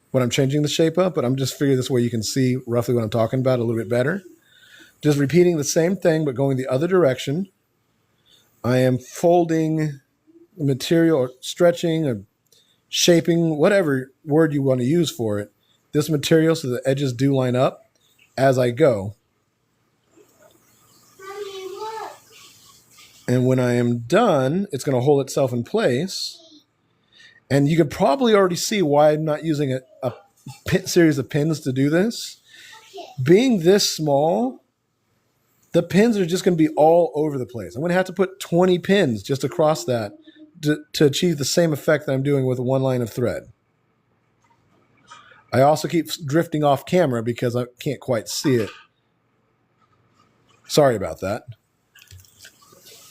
when I'm changing the shape up, but I'm just figuring this way you can see roughly what I'm talking about a little bit better. Just repeating the same thing, but going the other direction. I am folding the material or stretching or shaping, whatever word you want to use for it, this material so the edges do line up as I go. And when I am done, it's going to hold itself in place. And you could probably already see why I'm not using a series of pins to do this. Being this small, the pins are just going to be all over the place. I'm going to have to put 20 pins just across that to achieve the same effect that I'm doing with one line of thread. I also keep drifting off camera because I can't quite see it. Sorry about that.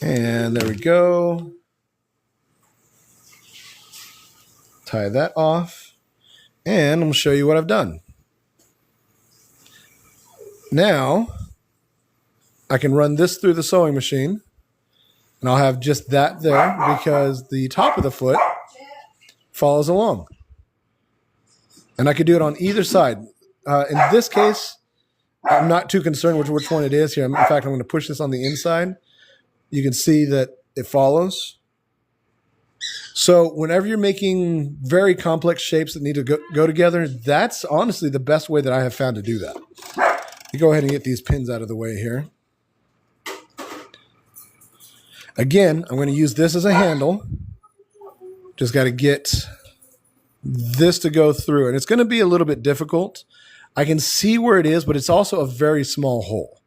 And there we go. Tie that off, and I'm going to show you what I've done. Now, I can run this through the sewing machine, and I'll have just that there because the top of the foot follows along. And I could do it on either side. In this case, I'm not too concerned with which one it is here. In fact, I'm going to push this on the inside. You can see that it follows. So whenever you're making very complex shapes that need to go together, that's honestly the best way that I have found to do that. You go ahead and get these pins out of the way here. Again, I'm going to use this as a handle. Just got to get this to go through. And it's going to be a little bit difficult. I can see where it is, but it's also a very small hole.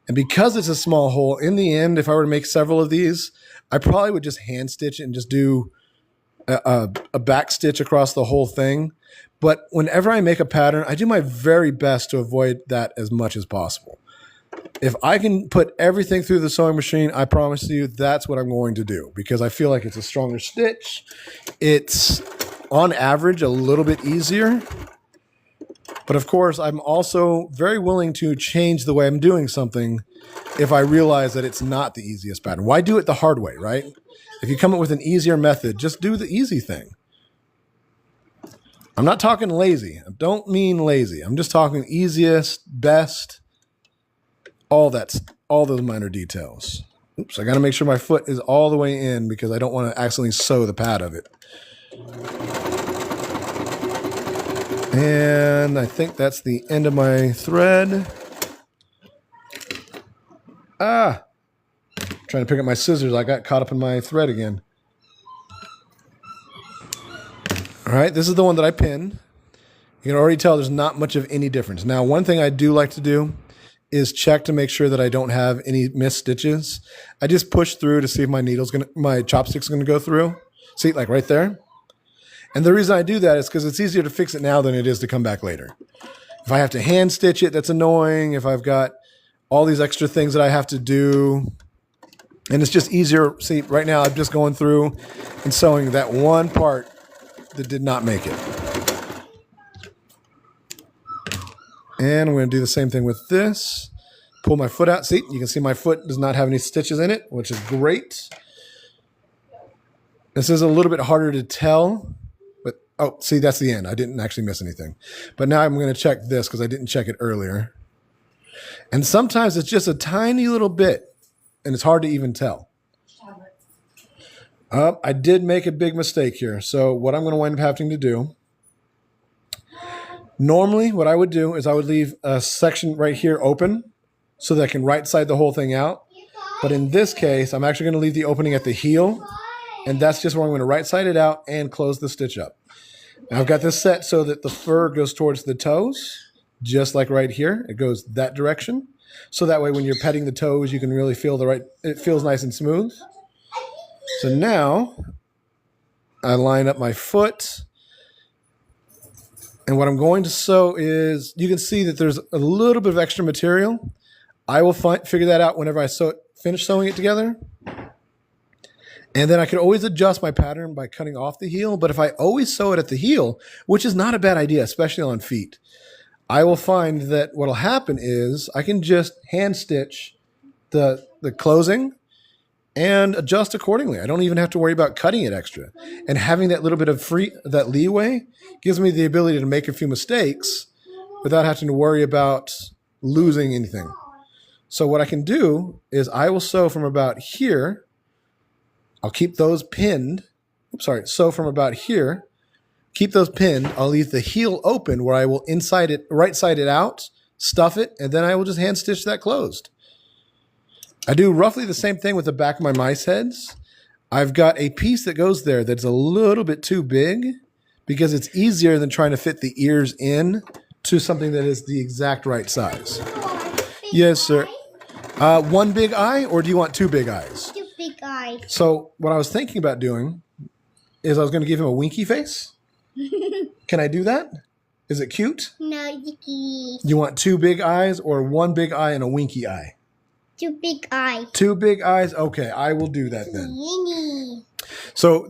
And because it's a small hole, in the end, if I were to make several of these, I probably would just hand stitch it and just do a back stitch across the whole thing. But whenever I make a pattern, I do my very best to avoid that as much as possible. If I can put everything through the sewing machine, I promise you that's what I'm going to do because I feel like it's a stronger stitch. It's, on average, a little bit easier. But of course, I'm also very willing to change the way I'm doing something if I realize that it's not the easiest pattern. Why do it the hard way, right? If you come up with an easier method, just do the easy thing. I'm not talking lazy. I don't mean lazy. I'm just talking easiest, best, all those minor details. Oops, I got to make sure my foot is all the way in because I don't want to accidentally sew the pad of it. And I think that's the end of my thread. Ah! Trying to pick up my scissors. I got caught up in my thread again. All right, this is the one that I pinned. You can already tell there's not much of any difference. Now, one thing I do like to do is check to make sure that I don't have any missed stitches. I just push through to see if my chopstick's gonna go through. See, like right there. And the reason I do that is because it's easier to fix it now than it is to come back later. If I have to hand stitch it, that's annoying. If I've got all these extra things that I have to do, and it's just easier. See, right now I'm just going through and sewing that one part that did not make it. And I'm going to do the same thing with this. Pull my foot out. See, you can see my foot does not have any stitches in it, which is great. This is a little bit harder to tell, but oh, see, that's the end. I didn't actually miss anything. But now I'm going to check this because I didn't check it earlier. And sometimes it's just a tiny little bit, and it's hard to even tell. I did make a big mistake here. So what I'm going to wind up having to do, normally what I would do is I would leave a section right here open so that I can right side the whole thing out. But in this case, I'm actually going to leave the opening at the heel, and that's just where I'm going to right side it out and close the stitch up. Now I've got this set so that the fur goes towards the toes, just like right here. It goes that direction. So that way when you're petting the toes, you can really feel it feels nice and smooth. So now I line up my foot. And what I'm going to sew is, you can see that there's a little bit of extra material. I will figure that out whenever I finish sewing it together. And then I could always adjust my pattern by cutting off the heel. But if I always sew it at the heel, which is not a bad idea, especially on feet, I will find that what will happen is I can just hand stitch the closing and adjust accordingly. I don't even have to worry about cutting it extra. And having that little bit of that leeway gives me the ability to make a few mistakes without having to worry about losing anything. So what I can do is I will sew from about here. I'll keep those pinned. Sew from about here. Keep those pinned. I'll leave the heel open where I will right side it out, stuff it, and then I will just hand stitch that closed. I do roughly the same thing with the back of my mice heads. I've got a piece that goes there that's a little bit too big because it's easier than trying to fit the ears in to something that is the exact right size. Yes, sir. One big eye, or do you want two big eyes? Two big eyes. So what I was thinking about doing is I was going to give him a winky face. Can I do that? Is it cute? No, Yuki. You want two big eyes or one big eye and a winky eye? Two big eyes. Two big eyes? Okay, I will do that then. Winnie. So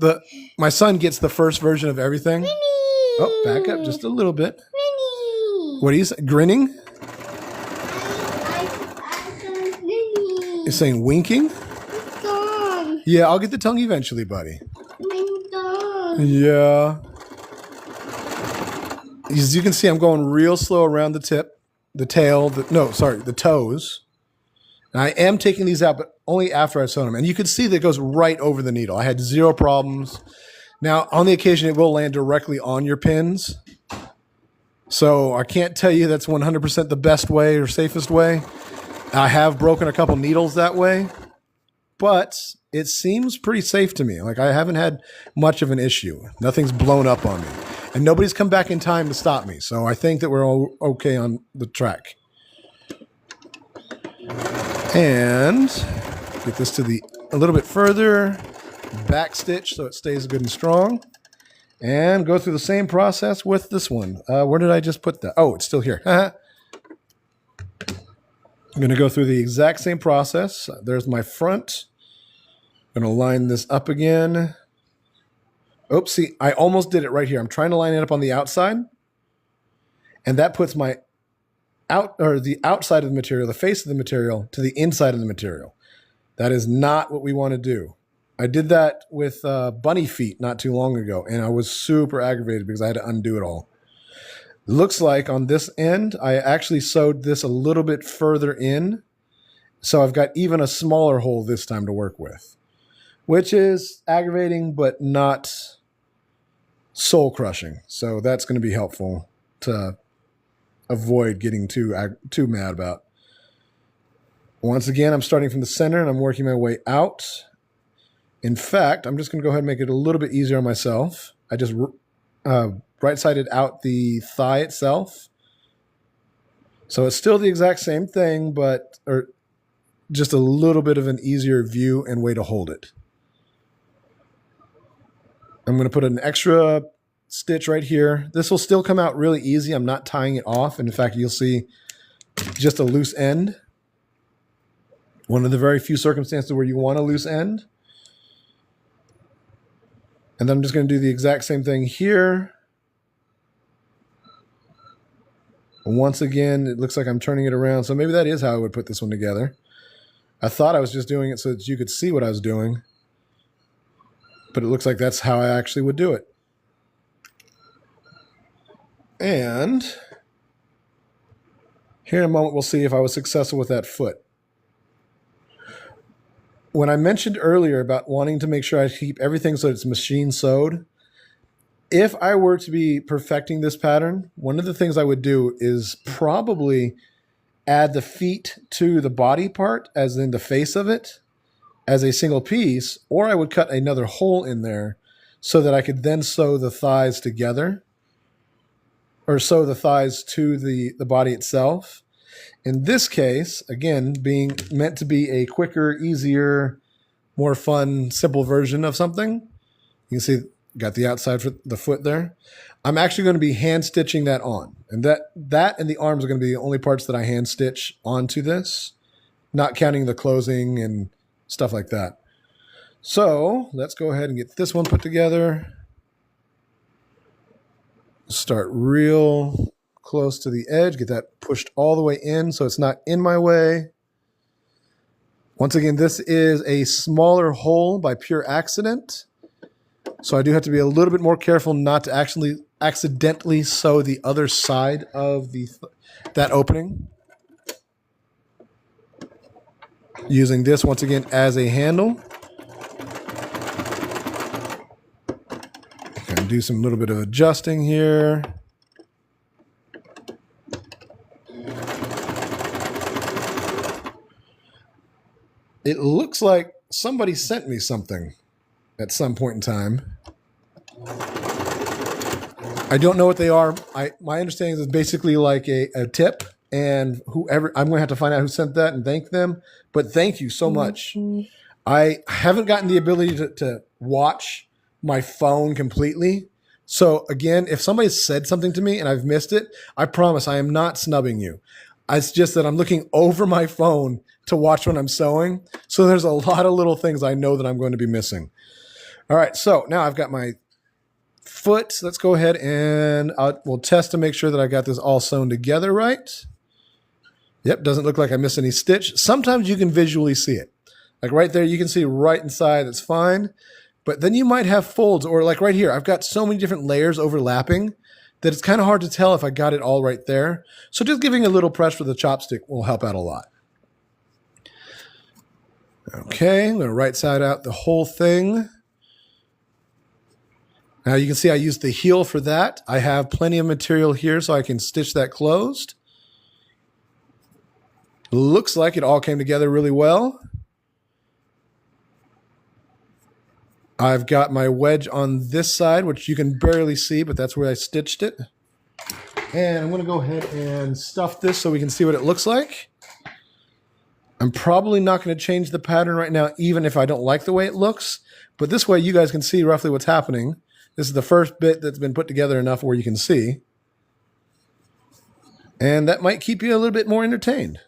my son gets the first version of everything. Winnie. Oh, back up just a little bit. Winnie. What are you saying? Grinning? Winnie. You're saying winking? Tongue. Yeah, I'll get the tongue eventually, buddy. Tongue. Yeah. As you can see, I'm going real slow around the tip, the tail, the toes. And I am taking these out, but only after I've sewn them. And you can see that it goes right over the needle. I had zero problems. Now, on the occasion, it will land directly on your pins. So I can't tell you that's 100% the best way or safest way. I have broken a couple needles that way, but it seems pretty safe to me. Like I haven't had much of an issue. Nothing's blown up on me. And nobody's come back in time to stop me. So I think that we're all okay on the track. And get this to a little bit further, back stitch so it stays good and strong. And go through the same process with this one. Where did I just put that? Oh, it's still here. I'm going to go through the exact same process. There's my front. I'm going to line this up again. Oops, see, I almost did it right here. I'm trying to line it up on the outside. And that puts the outside of the material, the face of the material, to the inside of the material. That is not what we want to do. I did that with bunny feet not too long ago, and I was super aggravated because I had to undo it all. Looks like on this end, I actually sewed this a little bit further in, so I've got even a smaller hole this time to work with, which is aggravating but not soul crushing. So that's going to be helpful to avoid getting too mad about. Once again, I'm starting from the center and I'm working my way out. In fact, I'm just going to go ahead and make it a little bit easier on myself. I just right-sided out the thigh itself. So it's still the exact same thing, but just a little bit of an easier view and way to hold it. I'm going to put an extra stitch right here. This will still come out really easy. I'm not tying it off. And in fact, you'll see just a loose end. One of the very few circumstances where you want a loose end. And then I'm just going to do the exact same thing here. Once again, it looks like I'm turning it around. So maybe that is how I would put this one together. I thought I was just doing it so that you could see what I was doing. But it looks like that's how I actually would do it. And here in a moment, we'll see if I was successful with that foot. When I mentioned earlier about wanting to make sure I keep everything so it's machine sewed, if I were to be perfecting this pattern, one of the things I would do is probably add the feet to the body part, as in the face of it, as a single piece, or I would cut another hole in there so that I could then sew the thighs together, or sew the thighs to the body itself. In this case, again, being meant to be a quicker, easier, more fun, simple version of something, you can see got the outside for the foot there. I'm actually going to be hand stitching that on. And that and the arms are going to be the only parts that I hand stitch onto this, not counting the closing and stuff like that. So let's go ahead and get this one put together. Start real close to the edge, get that pushed all the way in so it's not in my way. Once again, this is a smaller hole by pure accident. So I do have to be a little bit more careful not to actually accidentally sew the other side of that opening. Using this once again as a handle. And do some little bit of adjusting here. It looks like somebody sent me something at some point in time. I don't know what they are. My understanding is it's basically like a tip, and whoever, I'm going to have to find out who sent that and thank them. But thank you so much. I haven't gotten the ability to watch my phone completely. So again, if somebody said something to me and I've missed it, I promise I am not snubbing you. It's just that I'm looking over my phone to watch when I'm sewing. So there's a lot of little things I know that I'm going to be missing. All right, so now I've got my foot. Let's go ahead and we'll test to make sure that I got this all sewn together right. Yep, doesn't look like I missed any stitch. Sometimes you can visually see it. Like right there, you can see right inside, it's fine. But then you might have folds, or like right here, I've got so many different layers overlapping that it's kind of hard to tell if I got it all right there. So just giving a little press with the chopstick will help out a lot. Okay, I'm going to right side out the whole thing. Now you can see I used the heel for that. I have plenty of material here so I can stitch that closed. Looks like it all came together really well. I've got my wedge on this side, which you can barely see, but that's where I stitched it. And I'm going to go ahead and stuff this so we can see what it looks like. I'm probably not going to change the pattern right now, even if I don't like the way it looks. But this way you guys can see roughly what's happening. This is the first bit that's been put together enough where you can see. And that might keep you a little bit more entertained.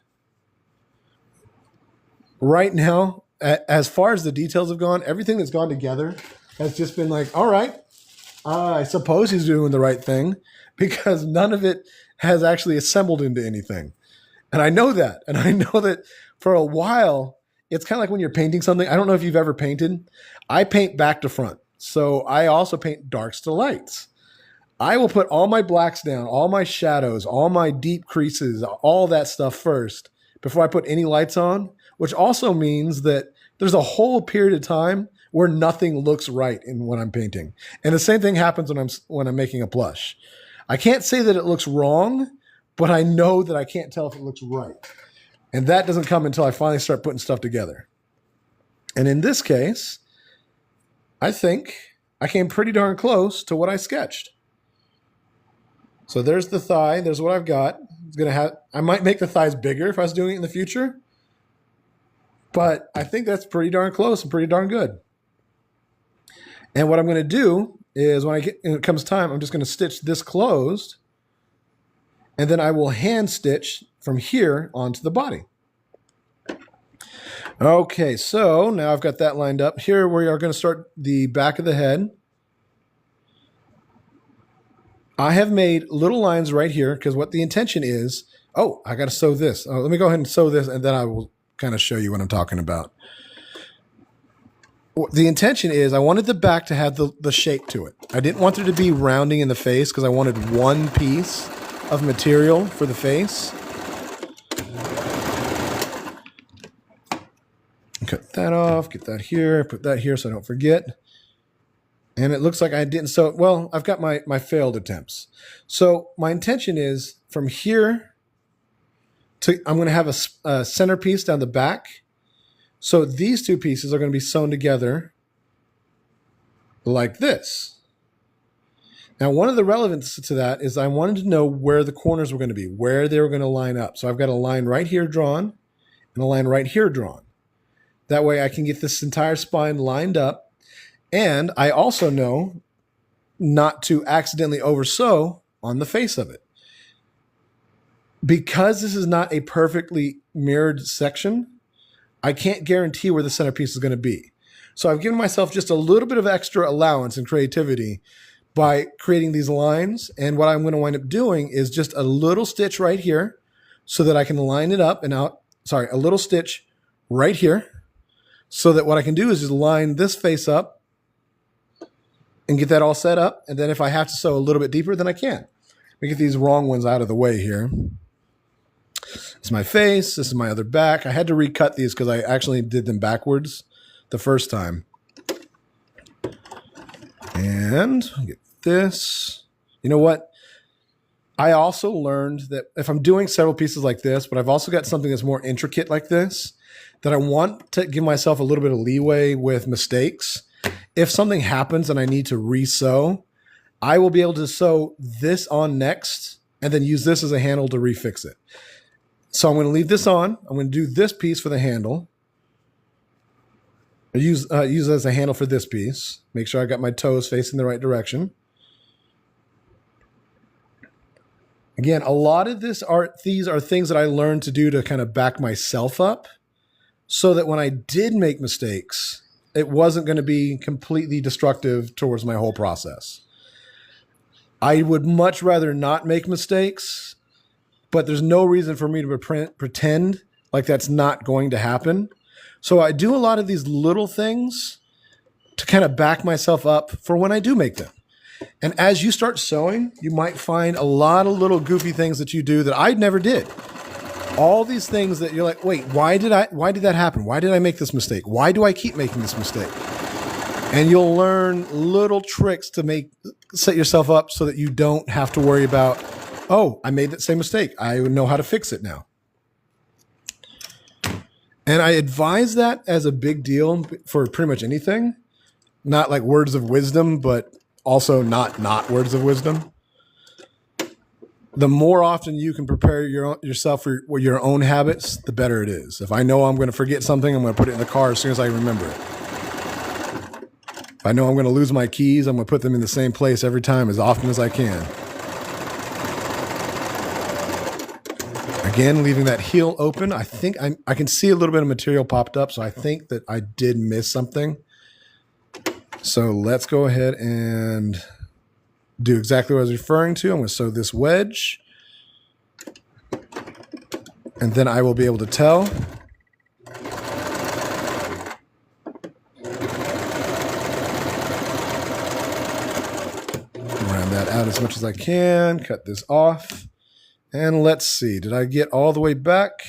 Right now, as far as the details have gone, everything that's gone together has just been like, all right, I suppose he's doing the right thing, because none of it has actually assembled into anything. And I know that. And I know that for a while, it's kind of like when you're painting something. I don't know if you've ever painted. I paint back to front. So I also paint darks to lights. I will put all my blacks down, all my shadows, all my deep creases, all that stuff first before I put any lights on, which also means that there's a whole period of time where nothing looks right in what I'm painting. And the same thing happens when I'm making a plush. I can't say that it looks wrong, but I know that I can't tell if it looks right. And that doesn't come until I finally start putting stuff together. And in this case, I think I came pretty darn close to what I sketched. So there's the thigh. There's what I've got. I might make the thighs bigger if I was doing it in the future. But I think that's pretty darn close and pretty darn good. And what I'm going to do is when it comes time, I'm just going to stitch this closed. And then I will hand stitch from here onto the body. Okay, so now I've got that lined up. Here we are going to start the back of the head. I have made little lines right here because what the intention is, I got to sew this. Let me go ahead and sew this and then I will kind of show you what I'm talking about. The intention is I wanted the back to have the shape to it. I didn't want there to be rounding in the face because I wanted one piece of material for the face. Cut that off, get that here, put that here so I don't forget. And it looks like I didn't sew it. Well, I've got my failed attempts. So my intention is from here I'm going to have a centerpiece down the back. So these two pieces are going to be sewn together like this. Now, one of the relevance to that is I wanted to know where the corners were going to be, where they were going to line up. So I've got a line right here drawn and a line right here drawn. That way I can get this entire spine lined up. And I also know not to accidentally oversew on the face of it. Because this is not a perfectly mirrored section, I can't guarantee where the centerpiece is going to be. So I've given myself just a little bit of extra allowance and creativity by creating these lines. And what I'm going to wind up doing is just a little stitch right here so that I can line it up and out. Sorry, a little stitch right here so that what I can do is just line this face up and get that all set up. And then if I have to sew a little bit deeper, then I can. Let me get these wrong ones out of the way here. This is my face. This is my other back. I had to recut these because I actually did them backwards the first time. And get this. You know what? I also learned that if I'm doing several pieces like this, but I've also got something that's more intricate like this, that I want to give myself a little bit of leeway with mistakes. If something happens and I need to re-sew, I will be able to sew this on next and then use this as a handle to refix it. So I'm going to leave this on. I'm going to do this piece for the handle. I use it as a handle for this piece. Make sure I got my toes facing the right direction. Again, a lot of these are things that I learned to do to kind of back myself up so that when I did make mistakes, it wasn't going to be completely destructive towards my whole process. I would much rather not make mistakes, but there's no reason for me to pretend like that's not going to happen. So I do a lot of these little things to kind of back myself up for when I do make them. And as you start sewing, you might find a lot of little goofy things that you do that I never did. All these things that you're like, wait, why did that happen? Why did I make this mistake? Why do I keep making this mistake? And you'll learn little tricks to set yourself up so that you don't have to worry about, oh, I made that same mistake. I know how to fix it now. And I advise that as a big deal for pretty much anything. Not like words of wisdom, but also not words of wisdom. The more often you can prepare yourself for your own habits, the better it is. If I know I'm going to forget something, I'm going to put it in the car as soon as I remember it. If I know I'm going to lose my keys, I'm going to put them in the same place every time as often as I can. Again, leaving that heel open. I think I can see a little bit of material popped up, so I think that I did miss something. So let's go ahead and do exactly what I was referring to. I'm going to sew this wedge. And then I will be able to tell. Round that out as much as I can. Cut this off. And let's see. Did I get all the way back?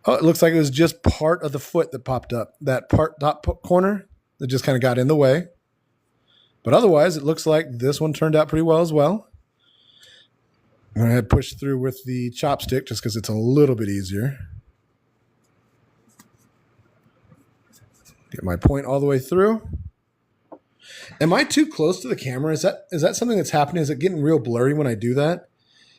Oh, it looks like it was just part of the foot that popped up. That top corner that just kind of got in the way. But otherwise, it looks like this one turned out pretty well as well. I'm going to push through with the chopstick just because it's a little bit easier. Get my point all the way through. Am I too close to the camera? Is that something that's happening? Is it getting real blurry when I do that?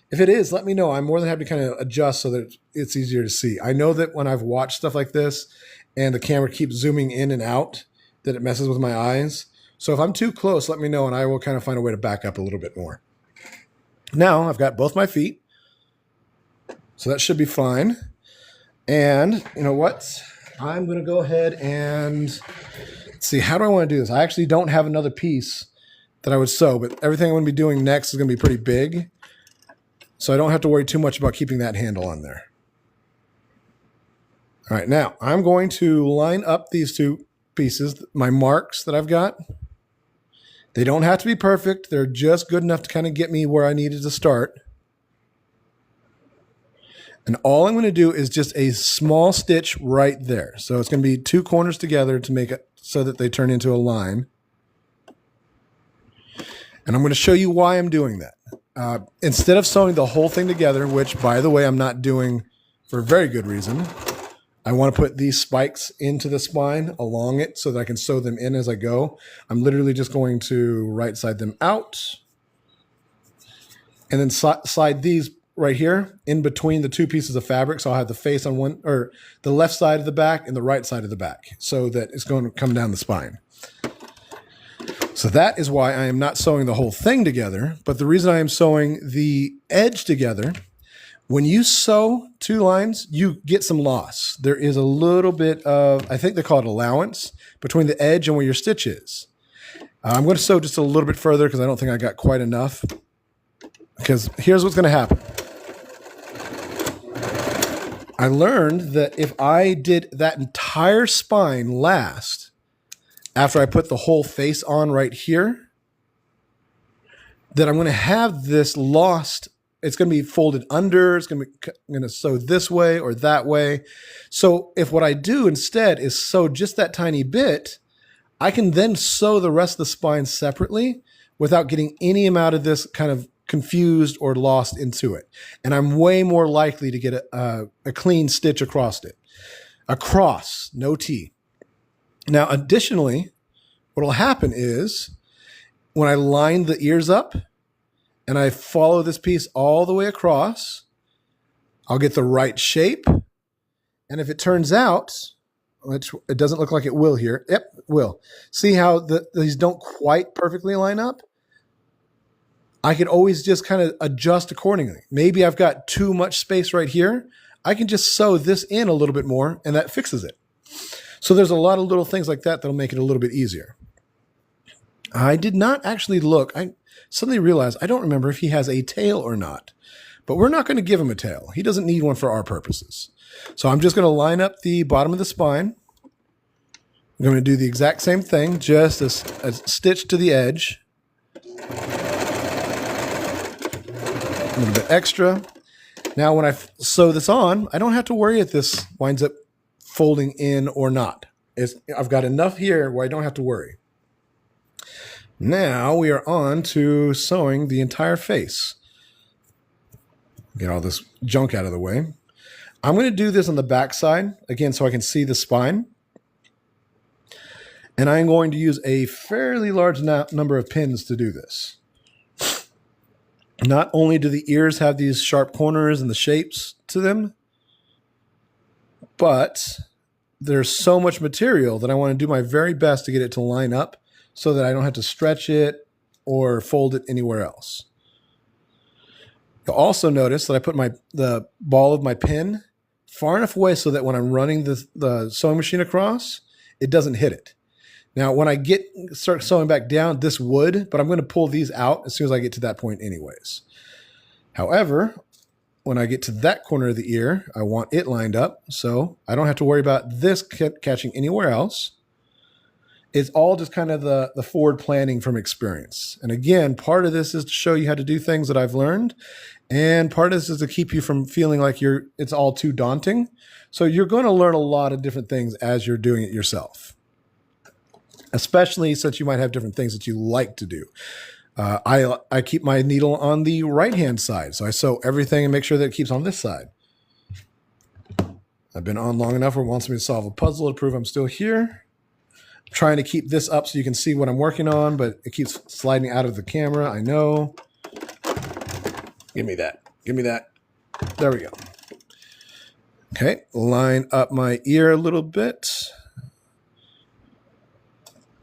If it is, let me know. I'm more than happy to kind of adjust so that it's easier to see. I know that when I've watched stuff like this and the camera keeps zooming in and out, that it messes with my eyes. So if I'm too close, let me know and I will kind of find a way to back up a little bit more. Now I've got both my feet, so that should be fine. And you know what? I'm going to go ahead and see, how do I want to do this? I actually don't have another piece that I would sew, but everything I'm going to be doing next is going to be pretty big. So I don't have to worry too much about keeping that handle on there. All right, now I'm going to line up these two pieces, my marks that I've got. They don't have to be perfect. They're just good enough to kind of get me where I needed to start. And all I'm going to do is just a small stitch right there. So it's going to be two corners together to make it so that they turn into a line. And I'm going to show you why I'm doing that. Instead of sewing the whole thing together, which, by the way, I'm not doing for a very good reason, I want to put these spikes into the spine along it so that I can sew them in as I go. I'm literally just going to right side them out and then slide these right here in between the two pieces of fabric. So I'll have the face on one, or the left side of the back and the right side of the back, so that it's going to come down the spine. So that is why I am not sewing the whole thing together, but the reason I am sewing the edge together, when you sew two lines, you get some loss. There is a little bit of, I think they call it allowance, between the edge and where your stitch is. I'm going to sew just a little bit further because I don't think I got quite enough. Because here's what's going to happen. I learned that if I did that entire spine last, after I put the whole face on right here, that I'm going to have this lost. It's going to be folded under. I'm going to sew this way or that way. So if what I do instead is sew just that tiny bit, I can then sew the rest of the spine separately without getting any amount of this kind of confused or lost into it. And I'm way more likely to get a clean stitch across it. Across, no T. Now, additionally, what will happen is when I line the ears up and I follow this piece all the way across, I'll get the right shape. And if it turns out, which it doesn't look like it will here. Yep, it will. See how these don't quite perfectly line up? I can always just kind of adjust accordingly. Maybe I've got too much space right here. I can just sew this in a little bit more and that fixes it. So there's a lot of little things like that that'll make it a little bit easier. I did not actually look. I suddenly realized I don't remember if he has a tail or not, but we're not going to give him a tail. He doesn't need one for our purposes. So I'm just going to line up the bottom of the spine. I'm going to do the exact same thing, just a stitch to the edge. A little bit extra. Now when I sew this on, I don't have to worry if this winds up folding in or not. I've got enough here where I don't have to worry. Now we are on to sewing the entire face. Get all this junk out of the way. I'm going to do this on the back side, again, so I can see the spine. And I'm going to use a fairly large number of pins to do this. Not only do the ears have these sharp corners and the shapes to them, but there's so much material that I want to do my very best to get it to line up so that I don't have to stretch it or fold it anywhere else. You'll also notice that I put the ball of my pin far enough away so that when I'm running the sewing machine across, it doesn't hit it. Now, when I start sewing back down, this would, but I'm going to pull these out as soon as I get to that point anyways. However, when I get to that corner of the ear, I want it lined up, so I don't have to worry about this catching anywhere else. It's all just kind of the forward planning from experience. And again, part of this is to show you how to do things that I've learned, and part of this is to keep you from feeling like it's all too daunting. So you're going to learn a lot of different things as you're doing it yourself, especially since you might have different things that you like to do. I keep my needle on the right-hand side. So I sew everything and make sure that it keeps on this side. I've been on long enough where it wants me to solve a puzzle to prove I'm still here. I'm trying to keep this up so you can see what I'm working on, but it keeps sliding out of the camera. I know. Give me that. Give me that. There we go. Okay, line up my ear a little bit.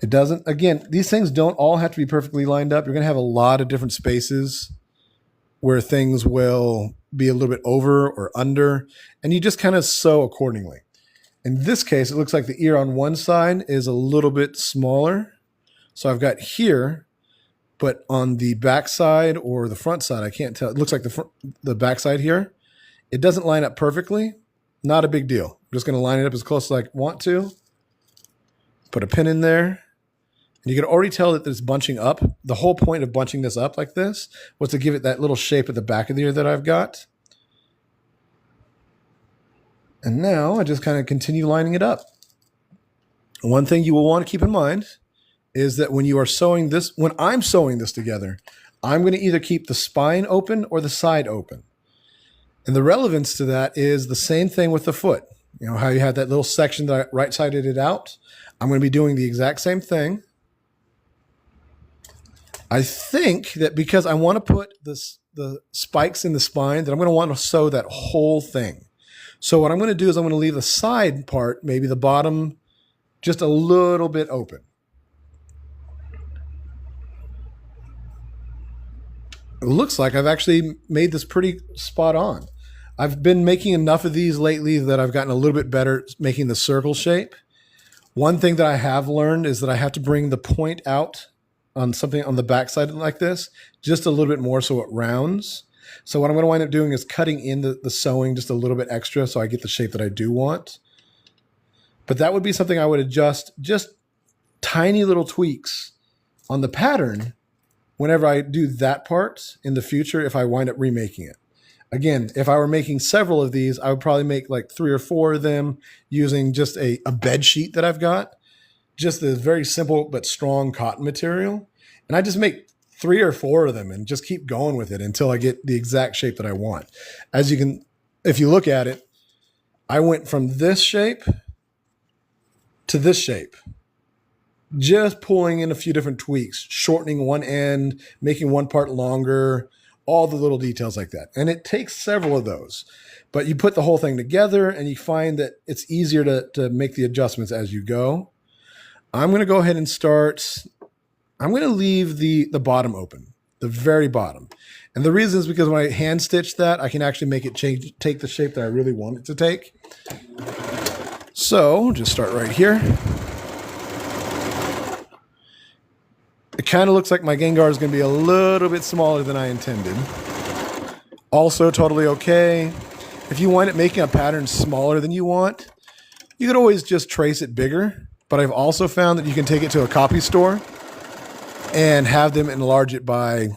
It doesn't, again, these things don't all have to be perfectly lined up. You're going to have a lot of different spaces where things will be a little bit over or under, and you just kind of sew accordingly. In this case, it looks like the ear on one side is a little bit smaller. So I've got here, but on the back side or the front side, I can't tell. It looks like the back side here. It doesn't line up perfectly. Not a big deal. I'm just going to line it up as close as I want to. Put a pin in there. And you can already tell that it's bunching up. The whole point of bunching this up like this was to give it that little shape at the back of the ear that I've got. And now I just kind of continue lining it up. One thing you will want to keep in mind is that when you are sewing this, when I'm sewing this together, I'm going to either keep the spine open or the side open. And the relevance to that is the same thing with the foot. You know how you had that little section that I right-sided it out? I'm going to be doing the exact same thing. I think that because I want to put the spikes in the spine, that I'm going to want to sew that whole thing. So what I'm going to do is I'm going to leave the side part, maybe the bottom, just a little bit open. It looks like I've actually made this pretty spot on. I've been making enough of these lately that I've gotten a little bit better at making the circle shape. One thing that I have learned is that I have to bring the point out on something on the back side like this, just a little bit more so it rounds. So what I'm going to wind up doing is cutting in the sewing just a little bit extra so I get the shape that I do want. But that would be something I would adjust, just tiny little tweaks on the pattern whenever I do that part in the future if I wind up remaking it. Again, if I were making several of these, I would probably make like 3 or 4 of them using just a bed sheet that I've got. Just the very simple but strong cotton material. And I just make 3 or 4 of them and just keep going with it until I get the exact shape that I want. As you can, if you look at it, I went from this shape to this shape. Just pulling in a few different tweaks, shortening one end, making one part longer, all the little details like that. And it takes several of those. But you put the whole thing together and you find that it's easier to make the adjustments as you go. I'm going to go ahead and start. I'm going to leave the bottom open, the very bottom. And the reason is because when I hand stitch that, I can actually make it take the shape that I really want it to take. So just start right here. It kind of looks like my Gengar is going to be a little bit smaller than I intended. Also totally okay. If you wind up making a pattern smaller than you want, you could always just trace it bigger. But I've also found that you can take it to a copy store and have them enlarge it by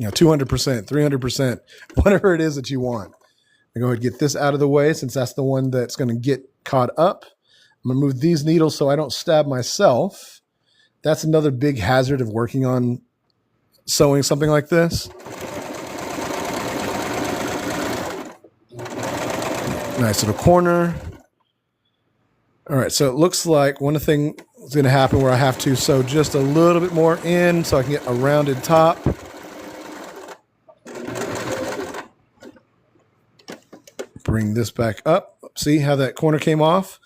200%, 300%, whatever it is that you want. I'm going to go ahead and get this out of the way since that's the one that's going to get caught up. I'm going to move these needles so I don't stab myself. That's another big hazard of working on sewing something like this. Nice little corner. All right, so it looks like one thing is going to happen where I have to sew just a little bit more in so I can get a rounded top. Bring this back up. See how that corner came off?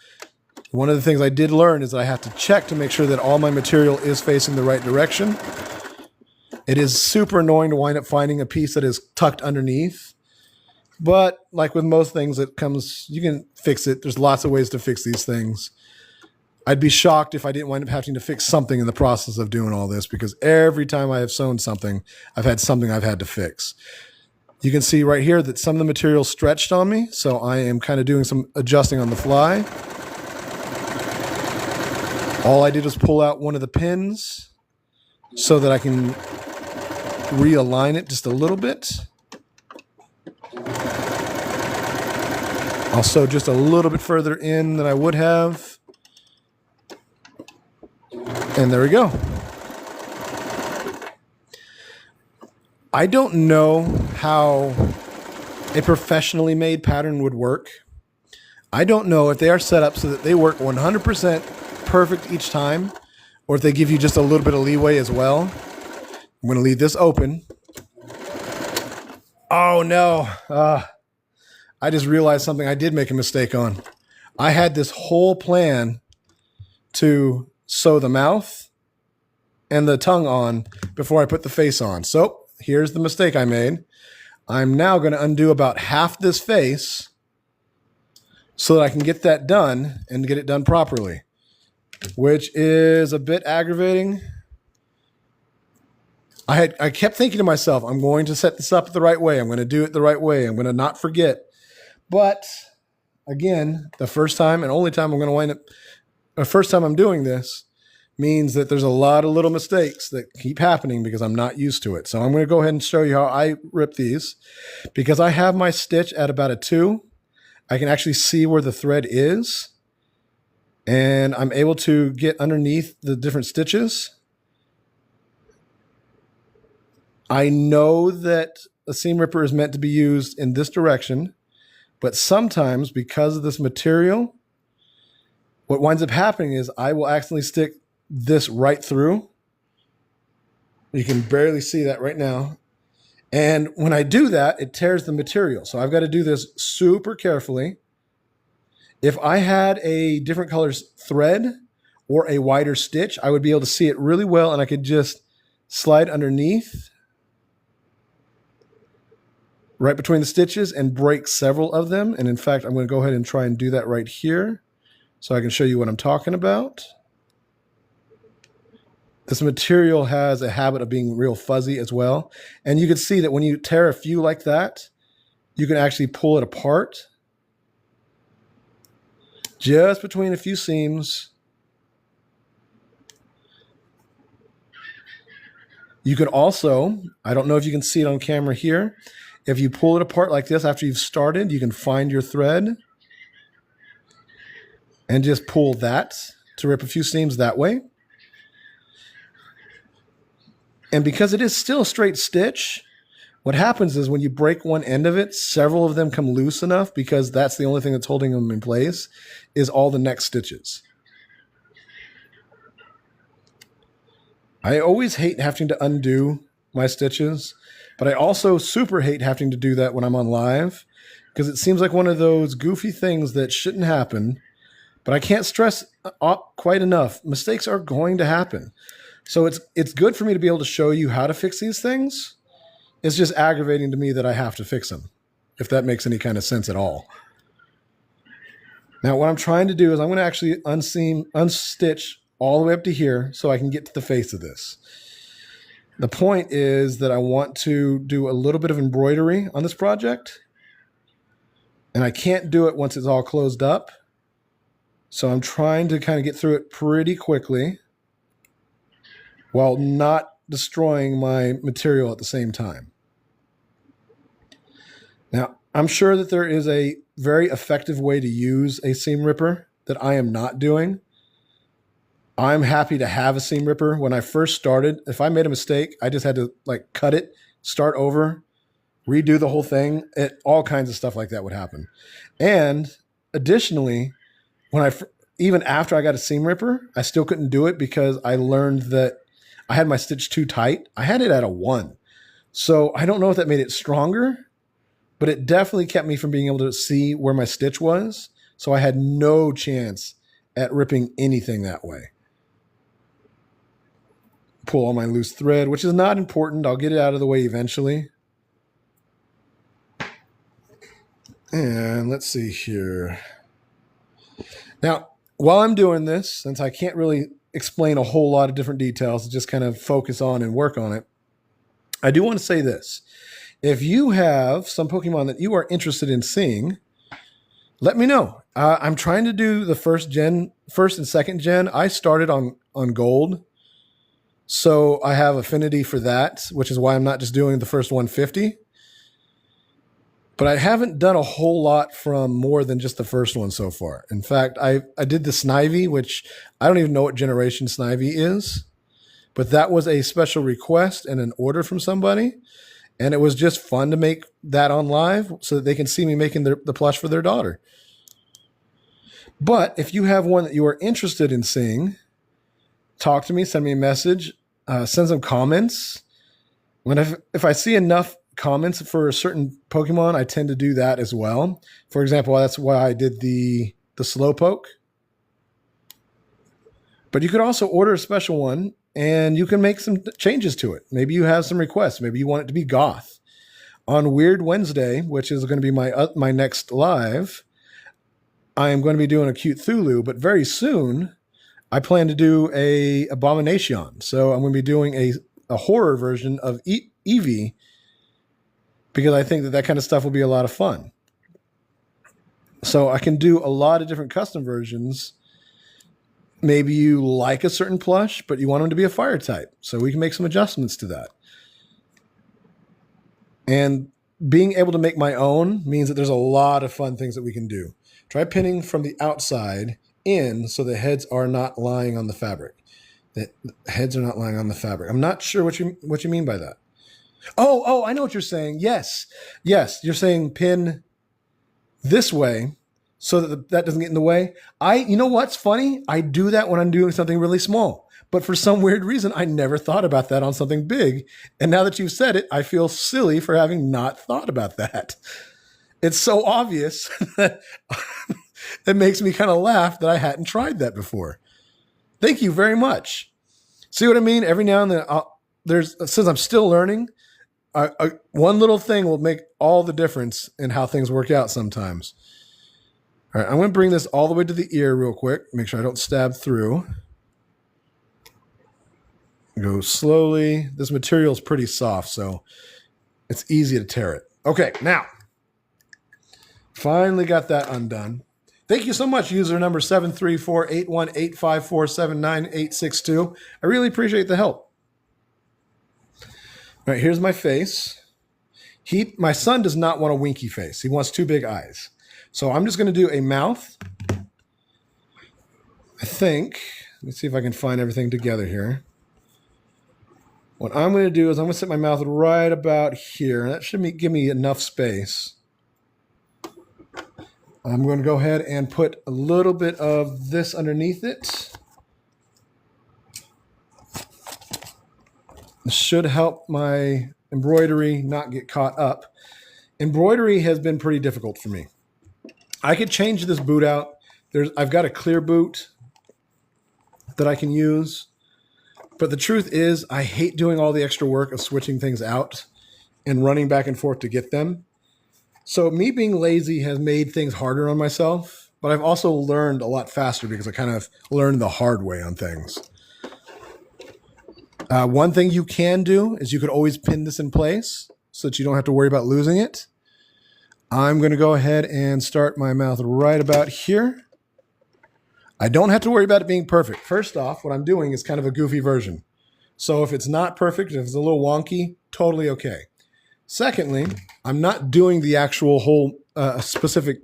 One of the things I did learn is that I have to check to make sure that all my material is facing the right direction. It is super annoying to wind up finding a piece that is tucked underneath. But like with most things, you can fix it. There's lots of ways to fix these things. I'd be shocked if I didn't wind up having to fix something in the process of doing all this because every time I have sewn something, I've had something I've had to fix. You can see right here that some of the material stretched on me, so I am kind of doing some adjusting on the fly. All I did was pull out one of the pins so that I can realign it just a little bit. I'll sew just a little bit further in than I would have. And there we go. I don't know how a professionally made pattern would work. I don't know if they are set up so that they work 100% perfect each time, or if they give you just a little bit of leeway as well. I'm going to leave this open. Oh no. I just realized something I did make a mistake on. I had this whole plan to sew the mouth and the tongue on before I put the face on. So here's the mistake I made. I'm now going to undo about half this face so that I can get that done and get it done properly, which is a bit aggravating. I kept thinking to myself, I'm going to set this up the right way. I'm going to do it the right way. I'm going to not forget. But again, the first time and only time I'm going to wind up, the first time I'm doing this means that there's a lot of little mistakes that keep happening because I'm not used to it. So I'm going to go ahead and show you how I rip these. Because I have my stitch at about a 2, I can actually see where the thread is. And I'm able to get underneath the different stitches. I know that a seam ripper is meant to be used in this direction, but sometimes because of this material, what winds up happening is I will accidentally stick this right through. You can barely see that right now. And when I do that, it tears the material. So I've got to do this super carefully. If I had a different color's thread or a wider stitch, I would be able to see it really well, and I could just slide underneath right between the stitches and break several of them. And in fact, I'm going to go ahead and try and do that right here so I can show you what I'm talking about. This material has a habit of being real fuzzy as well. And you can see that when you tear a few like that, you can actually pull it apart just between a few seams. You can also, I don't know if you can see it on camera here, if you pull it apart like this after you've started, you can find your thread and just pull that to rip a few seams that way. And because it is still a straight stitch, what happens is when you break one end of it, several of them come loose enough, because that's the only thing that's holding them in place, is all the next stitches. I always hate having to undo my stitches, but I also super hate having to do that when I'm on live, because it seems like one of those goofy things that shouldn't happen. But I can't stress quite enough, mistakes are going to happen. So it's good for me to be able to show you how to fix these things. It's just aggravating to me that I have to fix them, if that makes any kind of sense at all. Now, what I'm trying to do is I'm going to actually unstitch all the way up to here so I can get to the face of this. The point is that I want to do a little bit of embroidery on this project, and I can't do it once it's all closed up. So I'm trying to kind of get through it pretty quickly while not destroying my material at the same time. Now, I'm sure that there is a very effective way to use a seam ripper that I am not doing. I'm happy to have a seam ripper. When I first started, if I made a mistake, I just had to like cut it, start over, redo the whole thing. All kinds of stuff like that would happen. And additionally, even after I got a seam ripper, I still couldn't do it because I learned that I had my stitch too tight. I had it at a 1. So I don't know if that made it stronger, but it definitely kept me from being able to see where my stitch was. So I had no chance at ripping anything that way. Pull all my loose thread, which is not important. I'll get it out of the way eventually. And let's see here. Now, while I'm doing this, since I can't really explain a whole lot of different details, just kind of focus on and work on it, I do want to say this. If you have some Pokemon that you are interested in seeing, let me know. I'm trying to do the first and second gen. I started on gold, so I have affinity for that, which is why I'm not just doing the first 150. But I haven't done a whole lot from more than just the first one so far. In fact, I did the Snivy, which I don't even know what generation Snivy is, but that was a special request and an order from somebody. And it was just fun to make that on live so that they can see me making the plush for their daughter. But if you have one that you are interested in seeing, talk to me, send me a message, send some comments. If I see enough comments for a certain Pokemon, I tend to do that as well. For example, that's why I did the Slowpoke. But you could also order a special one and you can make some changes to it. Maybe you have some requests. Maybe you want it to be goth. On Weird Wednesday, which is going to be my next live, I am going to be doing a cute Thulu, but very soon I plan to do a Abomination. So I'm going to be doing a horror version of Eevee because I think that kind of stuff will be a lot of fun. So I can do a lot of different custom versions. Maybe you like a certain plush, but you want them to be a fire type. So we can make some adjustments to that. And being able to make my own means that there's a lot of fun things that we can do. Try pinning from the outside in so the heads are not lying on the fabric. The heads are not lying on the fabric. I'm not sure what you mean by that. Oh, I know what you're saying. Yes. You're saying pin this way so that that doesn't get in the way. You know what's funny? I do that when I'm doing something really small. But for some weird reason, I never thought about that on something big. And now that you've said it, I feel silly for having not thought about that. It's so obvious that it makes me kind of laugh that I hadn't tried that before. Thank you very much. See what I mean? Every now and then, since I'm still learning, one little thing will make all the difference in how things work out sometimes. All right, I'm going to bring this all the way to the ear real quick. Make sure I don't stab through. Go slowly. This material is pretty soft, so it's easy to tear it. Okay, now, finally got that undone. Thank you so much, user number 734-818-547-9862. I really appreciate the help. All right, here's my face. My son does not want a winky face. He wants two big eyes. So I'm just going to do a mouth. I think, let's see if I can find everything together here. What I'm going to do is I'm going to set my mouth right about here. That should give me enough space. I'm going to go ahead and put a little bit of this underneath it. This should help my embroidery not get caught up. Embroidery has been pretty difficult for me. I could change this boot out. I've got a clear boot that I can use. But the truth is, I hate doing all the extra work of switching things out and running back and forth to get them. So me being lazy has made things harder on myself, but I've also learned a lot faster because I kind of learned the hard way on things. One thing you can do is you could always pin this in place so that you don't have to worry about losing it. I'm going to go ahead and start my mouth right about here. I don't have to worry about it being perfect. First off, what I'm doing is kind of a goofy version. So if it's not perfect, if it's a little wonky, totally okay. Secondly, I'm not doing the actual whole specific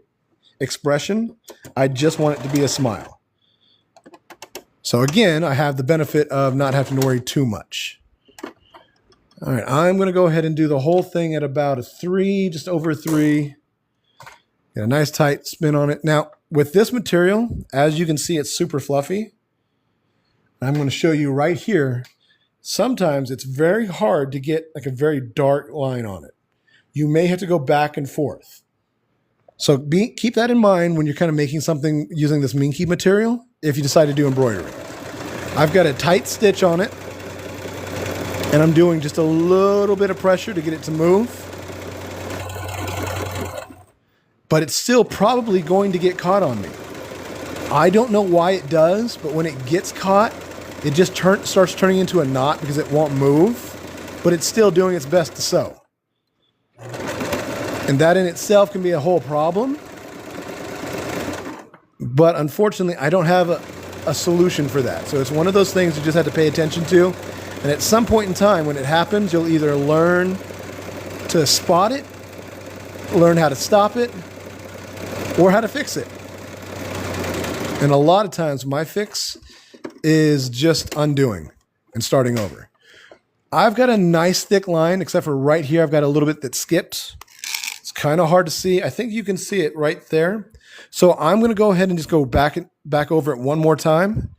expression. I just want it to be a smile. So again, I have the benefit of not having to worry too much. All right, I'm going to go ahead and do the whole thing at about a 3, just over 3. Get a nice tight spin on it. Now, with this material, as you can see, it's super fluffy. I'm going to show you right here. Sometimes it's very hard to get like a very dark line on it. You may have to go back and forth. So keep that in mind when you're kind of making something using this minky material, if you decide to do embroidery. I've got a tight stitch on it, and I'm doing just a little bit of pressure to get it to move. But it's still probably going to get caught on me. I don't know why it does, but when it gets caught, it just starts turning into a knot because it won't move, but it's still doing its best to sew. And that in itself can be a whole problem. But unfortunately, I don't have a solution for that. So it's one of those things you just have to pay attention to. And at some point in time, when it happens, you'll either learn to spot it, learn how to stop it, or how to fix it. And a lot of times my fix is just undoing and starting over. I've got a nice thick line, except for right here, I've got a little bit that skipped. It's kind of hard to see. I think you can see it right there. So I'm going to go ahead and just go back over it one more time.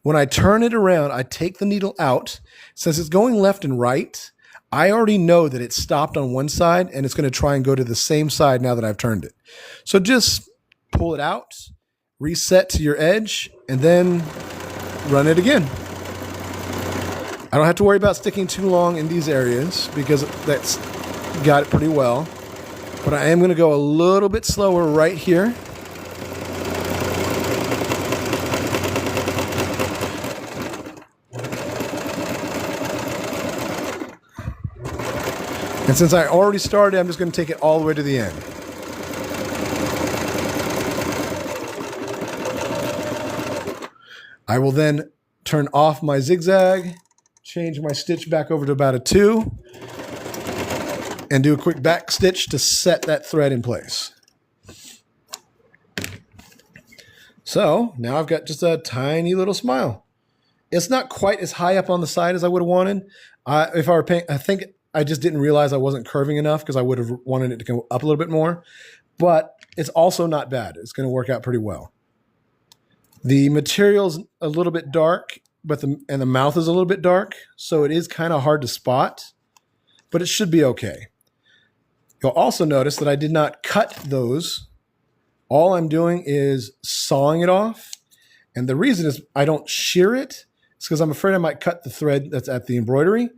When I turn it around, I take the needle out. Since it's going left and right, I already know that it stopped on one side and it's going to try and go to the same side now that I've turned it. So just pull it out, reset to your edge, and then run it again. I don't have to worry about sticking too long in these areas because that's got it pretty well. But I am going to go a little bit slower right here. And since I already started, I'm just going to take it all the way to the end. I will then turn off my zigzag, change my stitch back over to about a 2, and do a quick back stitch to set that thread in place. So now I've got just a tiny little smile. It's not quite as high up on the side as I would have wanted. If I were paying, I think I just didn't realize I wasn't curving enough because I would have wanted it to go up a little bit more. But it's also not bad. It's going to work out pretty well. The material's a little bit dark, but the mouth is a little bit dark, so it is kind of hard to spot, but it should be okay. You'll also notice that I did not cut those. All I'm doing is sawing it off, and the reason is I don't shear it. It's because I'm afraid I might cut the thread that's at the embroidery,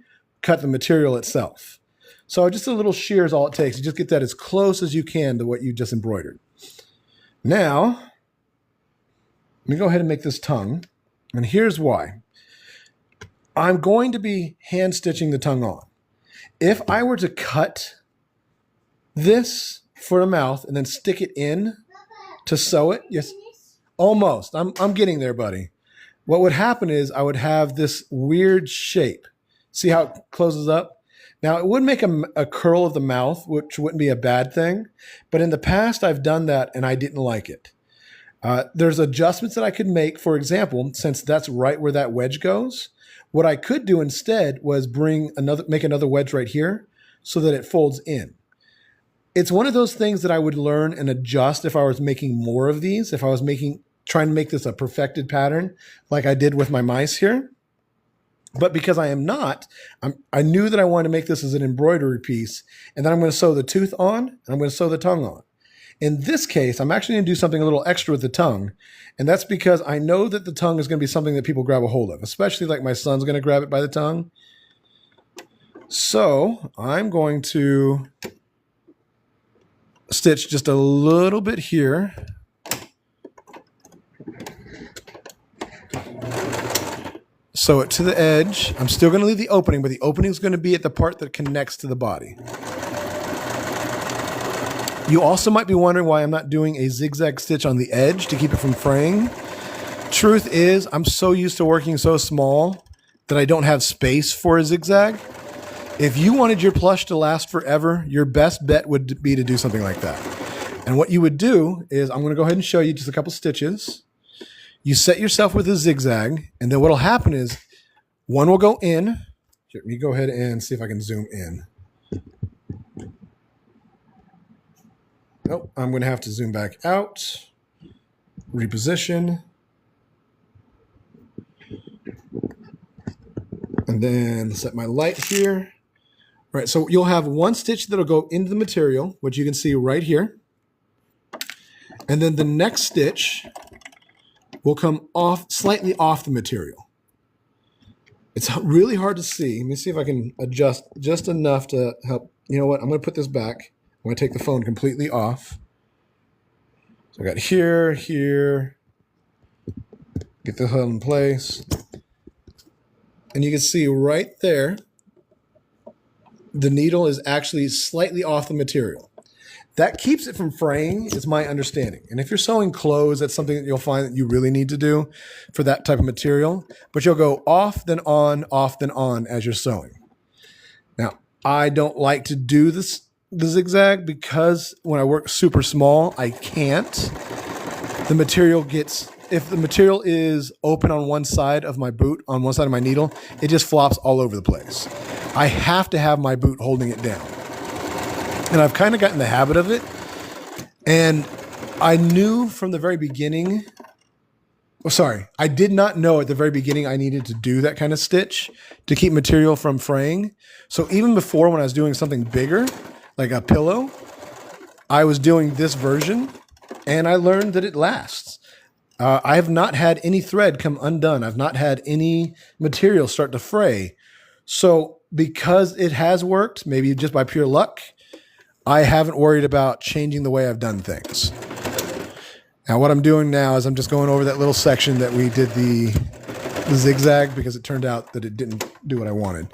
cut the material itself. So just a little shear is all it takes. You just get that as close as you can to what you just embroidered. Now, let me go ahead and make this tongue. And here's why. I'm going to be hand stitching the tongue on. If I were to cut this for the mouth and then stick it in to sew it, yes, almost. I'm getting there, buddy. What would happen is I would have this weird shape. See how it closes up? Now, it would make a curl of the mouth, which wouldn't be a bad thing. But in the past, I've done that, and I didn't like it. There's adjustments that I could make. For example, since that's right where that wedge goes, what I could do instead was make another wedge right here so that it folds in. It's one of those things that I would learn and adjust if I was making more of these, if I was trying to make this a perfected pattern like I did with my mice here. But because I am not, I knew that I wanted to make this as an embroidery piece, and then I'm going to sew the tooth on, and I'm going to sew the tongue on. In this case, I'm actually going to do something a little extra with the tongue, and that's because I know that the tongue is going to be something that people grab a hold of, especially like my son's going to grab it by the tongue. So I'm going to stitch just a little bit here. Sew it to the edge. I'm still going to leave the opening, but the opening is going to be at the part that connects to the body. You also might be wondering why I'm not doing a zigzag stitch on the edge to keep it from fraying. Truth is, I'm so used to working so small that I don't have space for a zigzag. If you wanted your plush to last forever, your best bet would be to do something like that. And what you would do is, I'm going to go ahead and show you just a couple stitches. You set yourself with a zigzag, and then what will happen is one will go in. Here, let me go ahead and see if I can zoom in. Nope, I'm going to have to zoom back out, reposition, and then set my light here. All right, so you'll have one stitch that'll go into the material, which you can see right here. And then the next stitch will come off, slightly off the material. It's really hard to see. Let me see if I can adjust just enough to help. You know what? I'm going to put this back. I'm going to take the phone completely off. So I got here, here. Get the hole in place. And you can see right there, the needle is actually slightly off the material. That keeps it from fraying, is my understanding. And if you're sewing clothes, that's something that you'll find that you really need to do for that type of material. But you'll go off, then on as you're sewing. Now, I don't like to do the zigzag because when I work super small, I can't. The material gets if the material is open on one side of my boot, on one side of my needle, it just flops all over the place. I have to have my boot holding it down. And I've kind of gotten the habit of it. And I knew from the very beginning, I did not know at the very beginning I needed to do that kind of stitch to keep material from fraying. So even before, when I was doing something bigger, like a pillow, I was doing this version, and I learned that it lasts. I have not had any thread come undone. I've not had any material start to fray. So because it has worked, maybe just by pure luck, I haven't worried about changing the way I've done things. Now what I'm doing now is I'm just going over that little section that we did the zigzag, because it turned out that it didn't do what I wanted.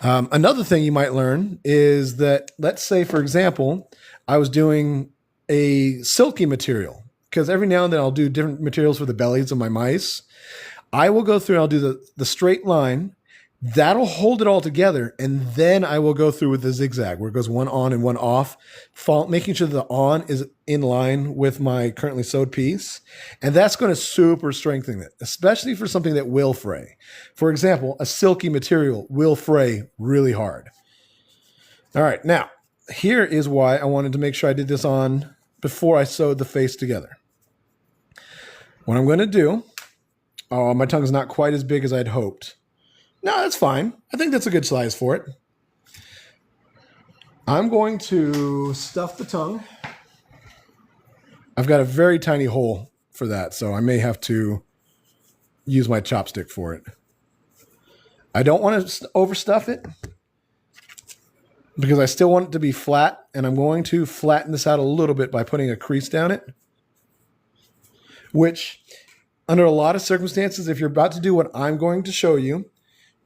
Another thing you might learn is that, let's say, for example, I was doing a silky material, because every now and then I'll do different materials for the bellies of my mice. I will go through and I'll do the straight line. That'll hold it all together, and then I will go through with the zigzag, where it goes one on and one off, making sure the on is in line with my currently sewed piece. And that's going to super strengthen it, especially for something that will fray. For example, a silky material will fray really hard. All right, now, here is why I wanted to make sure I did this on before I sewed the face together. What I'm going to do, oh, my tongue is not quite as big as I'd hoped. No, that's fine. I think that's a good size for it. I'm going to stuff the tongue. I've got a very tiny hole for that, so I may have to use my chopstick for it. I don't want to overstuff it because I still want it to be flat, and I'm going to flatten this out a little bit by putting a crease down it, which, under a lot of circumstances, if you're about to do what I'm going to show you,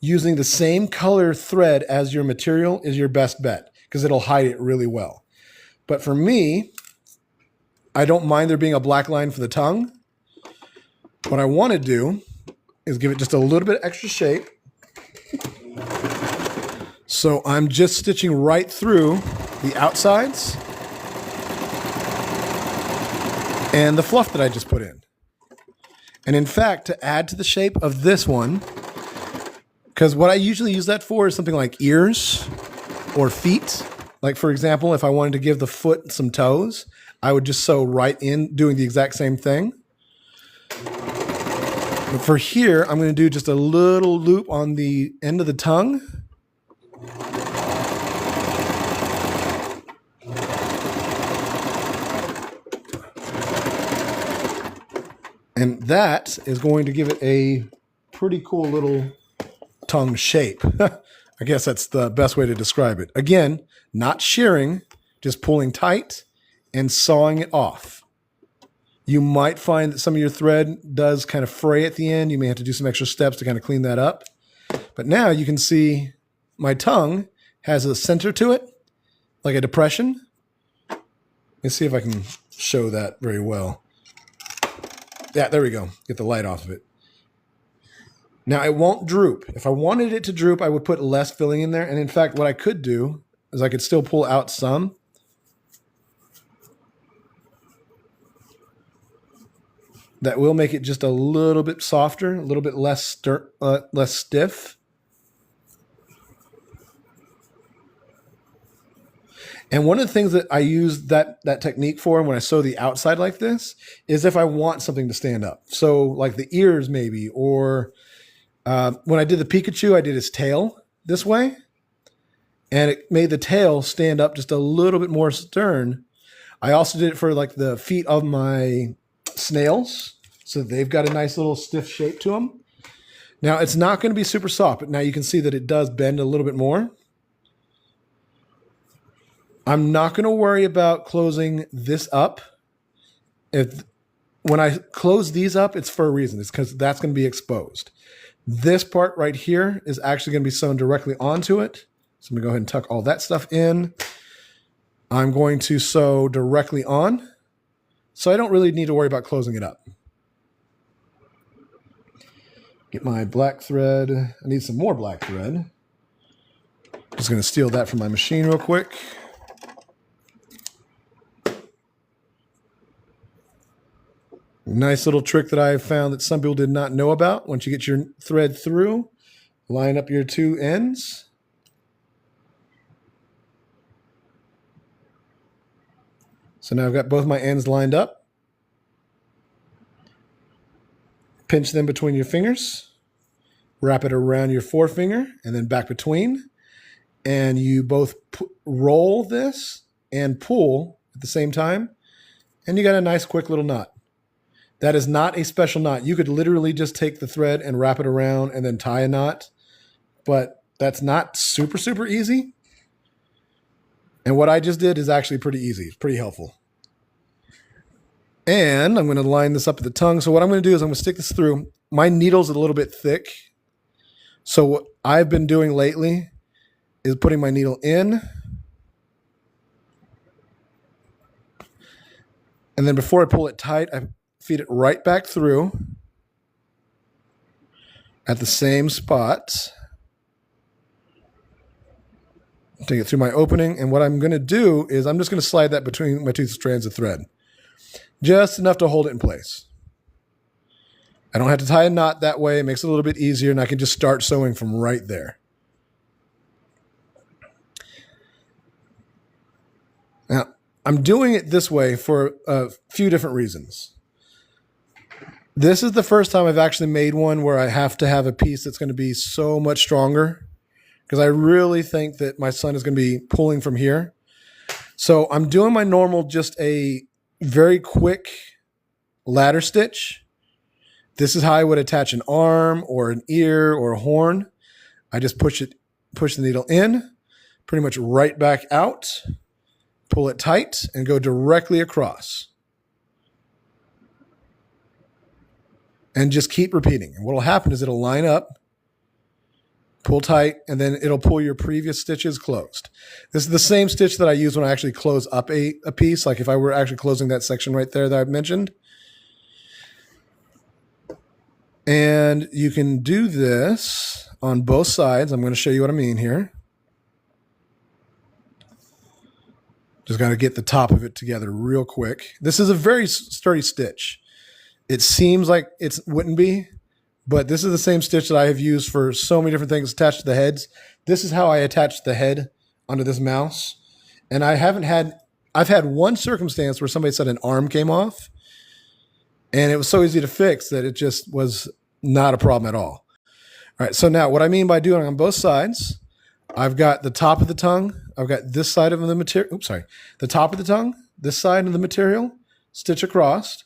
using the same color thread as your material is your best bet, because it'll hide it really well. But for me, I don't mind there being a black line for the tongue. What I want to do is give it just a little bit extra shape. So I'm just stitching right through the outsides and the fluff that I just put in. And in fact, to add to the shape of this one, because what I usually use that for is something like ears or feet. Like, for example, if I wanted to give the foot some toes, I would just sew right in, doing the exact same thing. But for here, I'm going to do just a little loop on the end of the tongue. And that is going to give it a pretty cool little tongue shape. I guess that's the best way to describe it. Again, not shearing, just pulling tight and sawing it off. You might find that some of your thread does kind of fray at the end. You may have to do some extra steps to kind of clean that up. But now you can see my tongue has a center to it, like a depression. Let's see if I can show that very well. Yeah, there we go. Get the light off of it. Now, it won't droop. If I wanted it to droop, I would put less filling in there. And in fact, what I could do is I could still pull out some. That will make it just a little bit softer, a little bit less stiff. And one of the things that I use that technique for when I sew the outside like this is if I want something to stand up. So like the ears maybe, or when I did the Pikachu, I did his tail this way. And it made the tail stand up just a little bit more stern. I also did it for like the feet of my snails, so they've got a nice little stiff shape to them. Now, it's not going to be super soft, but now you can see that it does bend a little bit more. I'm not going to worry about closing this up. When I close these up, it's for a reason. It's because that's going to be exposed. This part right here is actually going to be sewn directly onto it. So I'm going to go ahead and tuck all that stuff in. I'm going to sew directly on, so I don't really need to worry about closing it up. Get my black thread. I need some more black thread. Just going to steal that from my machine real quick. Nice little trick that I found that some people did not know about. Once you get your thread through, line up your two ends. So now I've got both my ends lined up. Pinch them between your fingers. Wrap it around your forefinger and then back between. And you both roll this and pull at the same time. And you got a nice quick little knot. That is not a special knot. You could literally just take the thread and wrap it around and then tie a knot. But that's not super, super easy. And what I just did is actually pretty easy. It's pretty helpful. And I'm going to line this up at the tongue. So what I'm going to do is I'm going to stick this through. My needle's a little bit thick. So what I've been doing lately is putting my needle in. And then before I pull it tight, I feed it right back through at the same spot. Take it through my opening. And what I'm going to do is I'm just going to slide that between my two strands of thread. Just enough to hold it in place. I don't have to tie a knot that way. It makes it a little bit easier, and I can just start sewing from right there. Now, I'm doing it this way for a few different reasons. This is the first time I've actually made one where I have to have a piece that's going to be so much stronger, because I really think that my son is going to be pulling from here. So I'm doing my normal, just a very quick ladder stitch. This is how I would attach an arm or an ear or a horn. I just push the needle in, pretty much right back out, pull it tight, and go directly across. And just keep repeating. And what will happen is it'll line up, pull tight, and then it'll pull your previous stitches closed. This is the same stitch that I use when I actually close up a piece, like if I were actually closing that section right there that I've mentioned. And you can do this on both sides. I'm going to show you what I mean here. Just got to get the top of it together real quick. This is a very sturdy stitch. It seems like it wouldn't be, but this is the same stitch that I have used for so many different things attached to the heads. This is how I attached the head onto this mouse. And I've had one circumstance where somebody said an arm came off, and it was so easy to fix that it just was not a problem at all. All right, so now what I mean by doing on both sides, I've got the top of the tongue. I've got this side of the material. Oops, sorry. The top of the tongue, this side of the material, stitch across.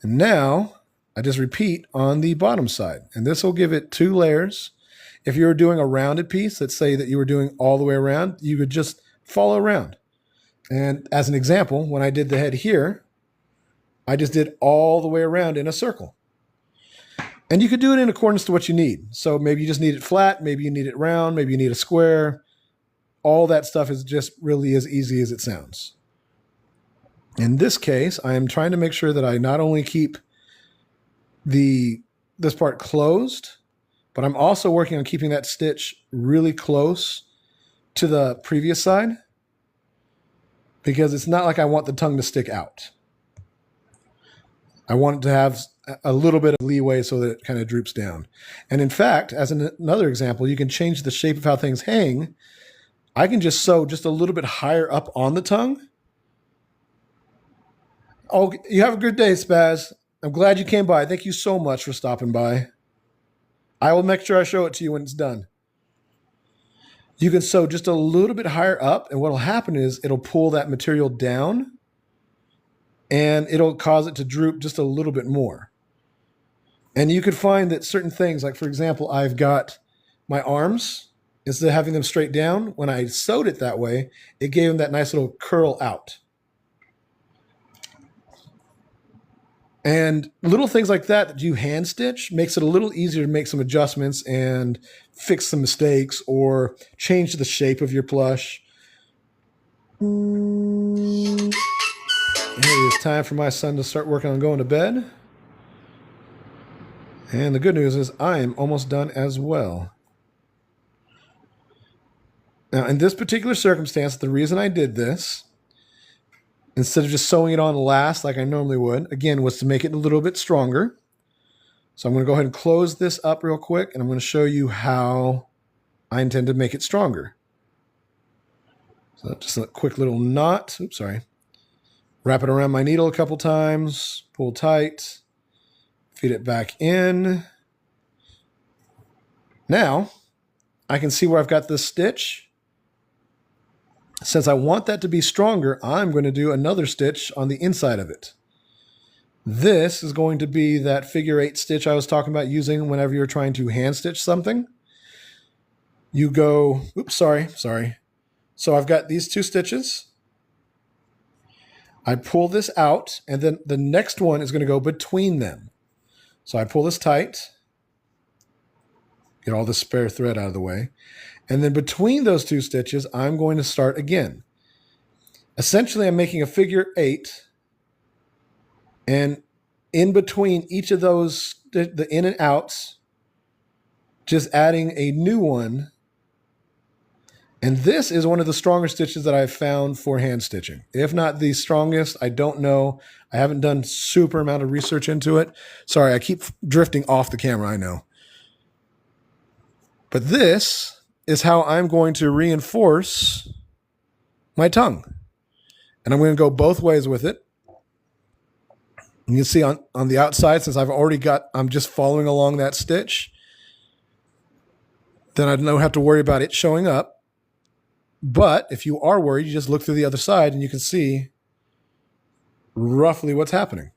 And now I just repeat on the bottom side. And this will give it 2 layers. If you were doing a rounded piece, let's say that you were doing all the way around, you would just follow around. And as an example, when I did the head here, I just did all the way around in a circle. And you could do it in accordance to what you need. So maybe you just need it flat, maybe you need it round, maybe you need a square. All that stuff is just really as easy as it sounds. In this case, I am trying to make sure that I not only keep this part closed, but I'm also working on keeping that stitch really close to the previous side, because it's not like I want the tongue to stick out. I want it to have a little bit of leeway so that it kind of droops down. And in fact, as another example, you can change the shape of how things hang. I can just sew just a little bit higher up on the tongue. Oh, you have a good day, Spaz. I'm glad you came by. Thank you so much for stopping by. I will make sure I show it to you when it's done. You can sew just a little bit higher up, and what will happen is it'll pull that material down, and it'll cause it to droop just a little bit more. And you could find that certain things, like for example, I've got my arms, instead of having them straight down, when I sewed it that way, it gave them that nice little curl out. And little things like that you hand stitch makes it a little easier to make some adjustments and fix some mistakes or change the shape of your plush. It is time for my son to start working on going to bed. And the good news is I am almost done as well. Now, in this particular circumstance, the reason I did this instead of just sewing it on last like I normally would, again, was to make it a little bit stronger. So I'm going to go ahead and close this up real quick, and I'm going to show you how I intend to make it stronger. So just a quick little knot. Oops, sorry. Wrap it around my needle a couple times, pull tight, feed it back in. Now, I can see where I've got this stitch. Since I want that to be stronger, I'm going to do another stitch on the inside of it. This is going to be that figure 8 stitch I was talking about using whenever you're trying to hand stitch something. You go, oops, sorry. So I've got these 2 stitches. I pull this out, and then the next one is going to go between them. So I pull this tight, get all the spare thread out of the way. And then between those 2 stitches, I'm going to start again. Essentially, I'm making a figure 8. And in between each of those, the in and outs, just adding a new one. And this is one of the stronger stitches that I've found for hand stitching. If not the strongest, I don't know. I haven't done super amount of research into it. Sorry, I keep drifting off the camera, I know. But this is how I'm going to reinforce my tongue. And I'm going to go both ways with it. You can see on the outside, since I'm just following along that stitch, then I don't have to worry about it showing up. But if you are worried, you just look through the other side and you can see roughly what's happening.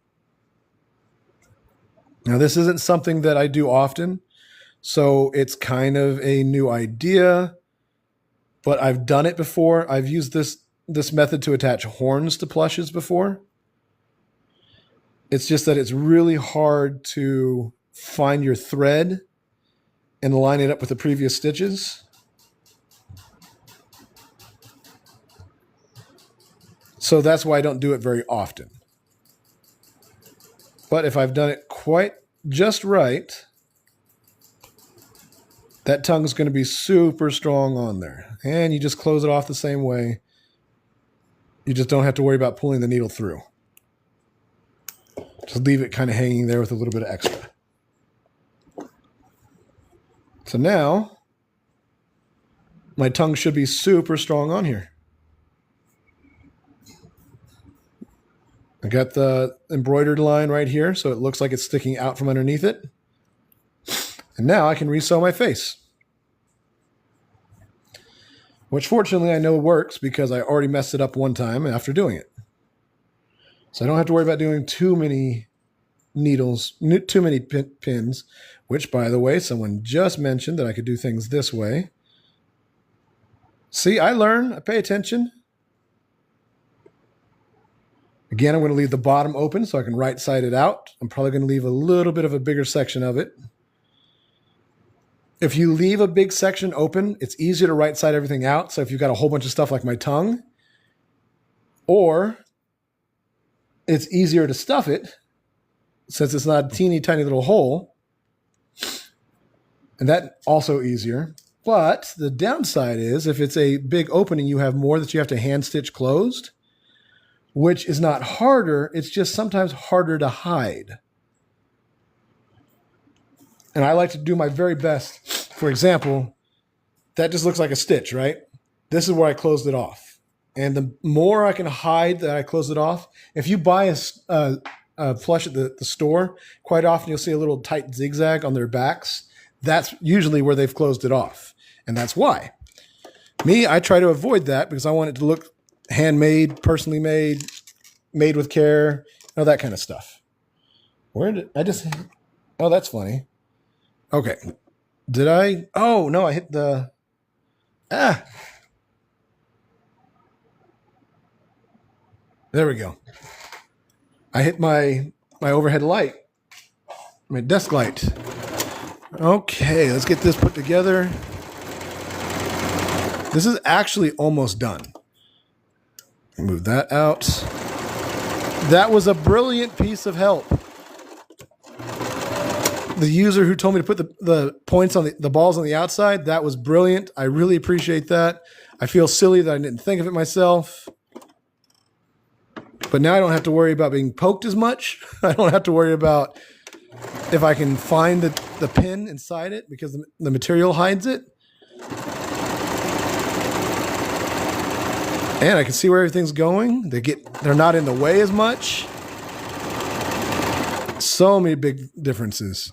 Now, this isn't something that I do often, so it's kind of a new idea, but I've done it before. I've used this method to attach horns to plushes before. It's just that it's really hard to find your thread and line it up with the previous stitches. So that's why I don't do it very often. But if I've done it quite just right, that tongue is going to be super strong on there. And you just close it off the same way. You just don't have to worry about pulling the needle through. Just leave it kind of hanging there with a little bit of extra. So now, my tongue should be super strong on here. I got the embroidered line right here, so it looks like it's sticking out from underneath it. And now I can resew my face. Which fortunately I know works because I already messed it up one time after doing it. So I don't have to worry about doing too many needles, too many pins, which, by the way, someone just mentioned that I could do things this way. See, I learn. I pay attention. Again, I'm going to leave the bottom open so I can right side it out. I'm probably going to leave a little bit of a bigger section of it. If you leave a big section open, it's easier to right side everything out. So if you've got a whole bunch of stuff like my tongue, or it's easier to stuff it since it's not a teeny tiny little hole. And that also easier. But the downside is if it's a big opening, you have more that you have to hand stitch closed, which is not harder. It's just sometimes harder to hide. And I like to do my very best. For example, that just looks like a stitch, right? This is where I closed it off. And the more I can hide that I closed it off, if you buy a plush at the store, quite often you'll see a little tight zigzag on their backs. That's usually where they've closed it off. And that's why. Me, I try to avoid that because I want it to look handmade, personally made, made with care, that kind of stuff. Where did I just... Oh, that's funny. Okay. Did I... Oh, no, I hit the... There we go. I hit my overhead light, my desk light. Okay, let's get this put together. This is actually almost done. Move that out. That was a brilliant piece of help. The user who told me to put the points on the balls on the outside, that was brilliant. I really appreciate that. I feel silly that I didn't think of it myself. But now I don't have to worry about being poked as much. I don't have to worry about if I can find the pin inside it because the material hides it. And I can see where everything's going. They're not in the way as much. So many big differences.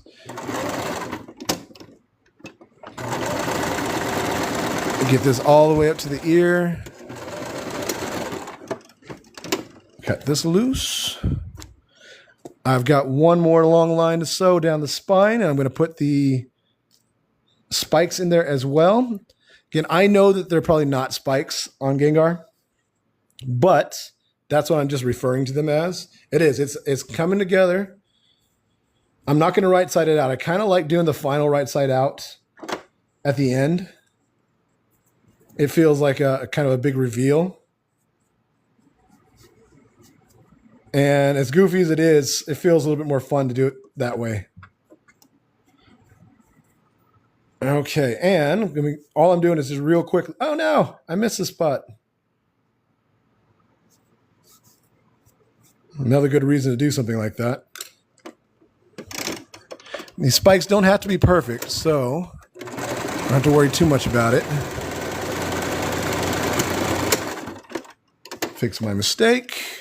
Get this all the way up to the ear. Cut this loose. I've got one more long line to sew down the spine, and I'm going to put the spikes in there as well. Again, I know that they're probably not spikes on Gengar, but that's what I'm just referring to them as. It is. It's coming together. I'm not going to right side it out. I kind of like doing the final right side out at the end. It feels like a kind of a big reveal. And as goofy as it is, it feels a little bit more fun to do it that way. Okay, and all I'm doing is just real quick. Oh no, I missed the spot. Another good reason to do something like that. These spikes don't have to be perfect, so I don't have to worry too much about it. Fix my mistake.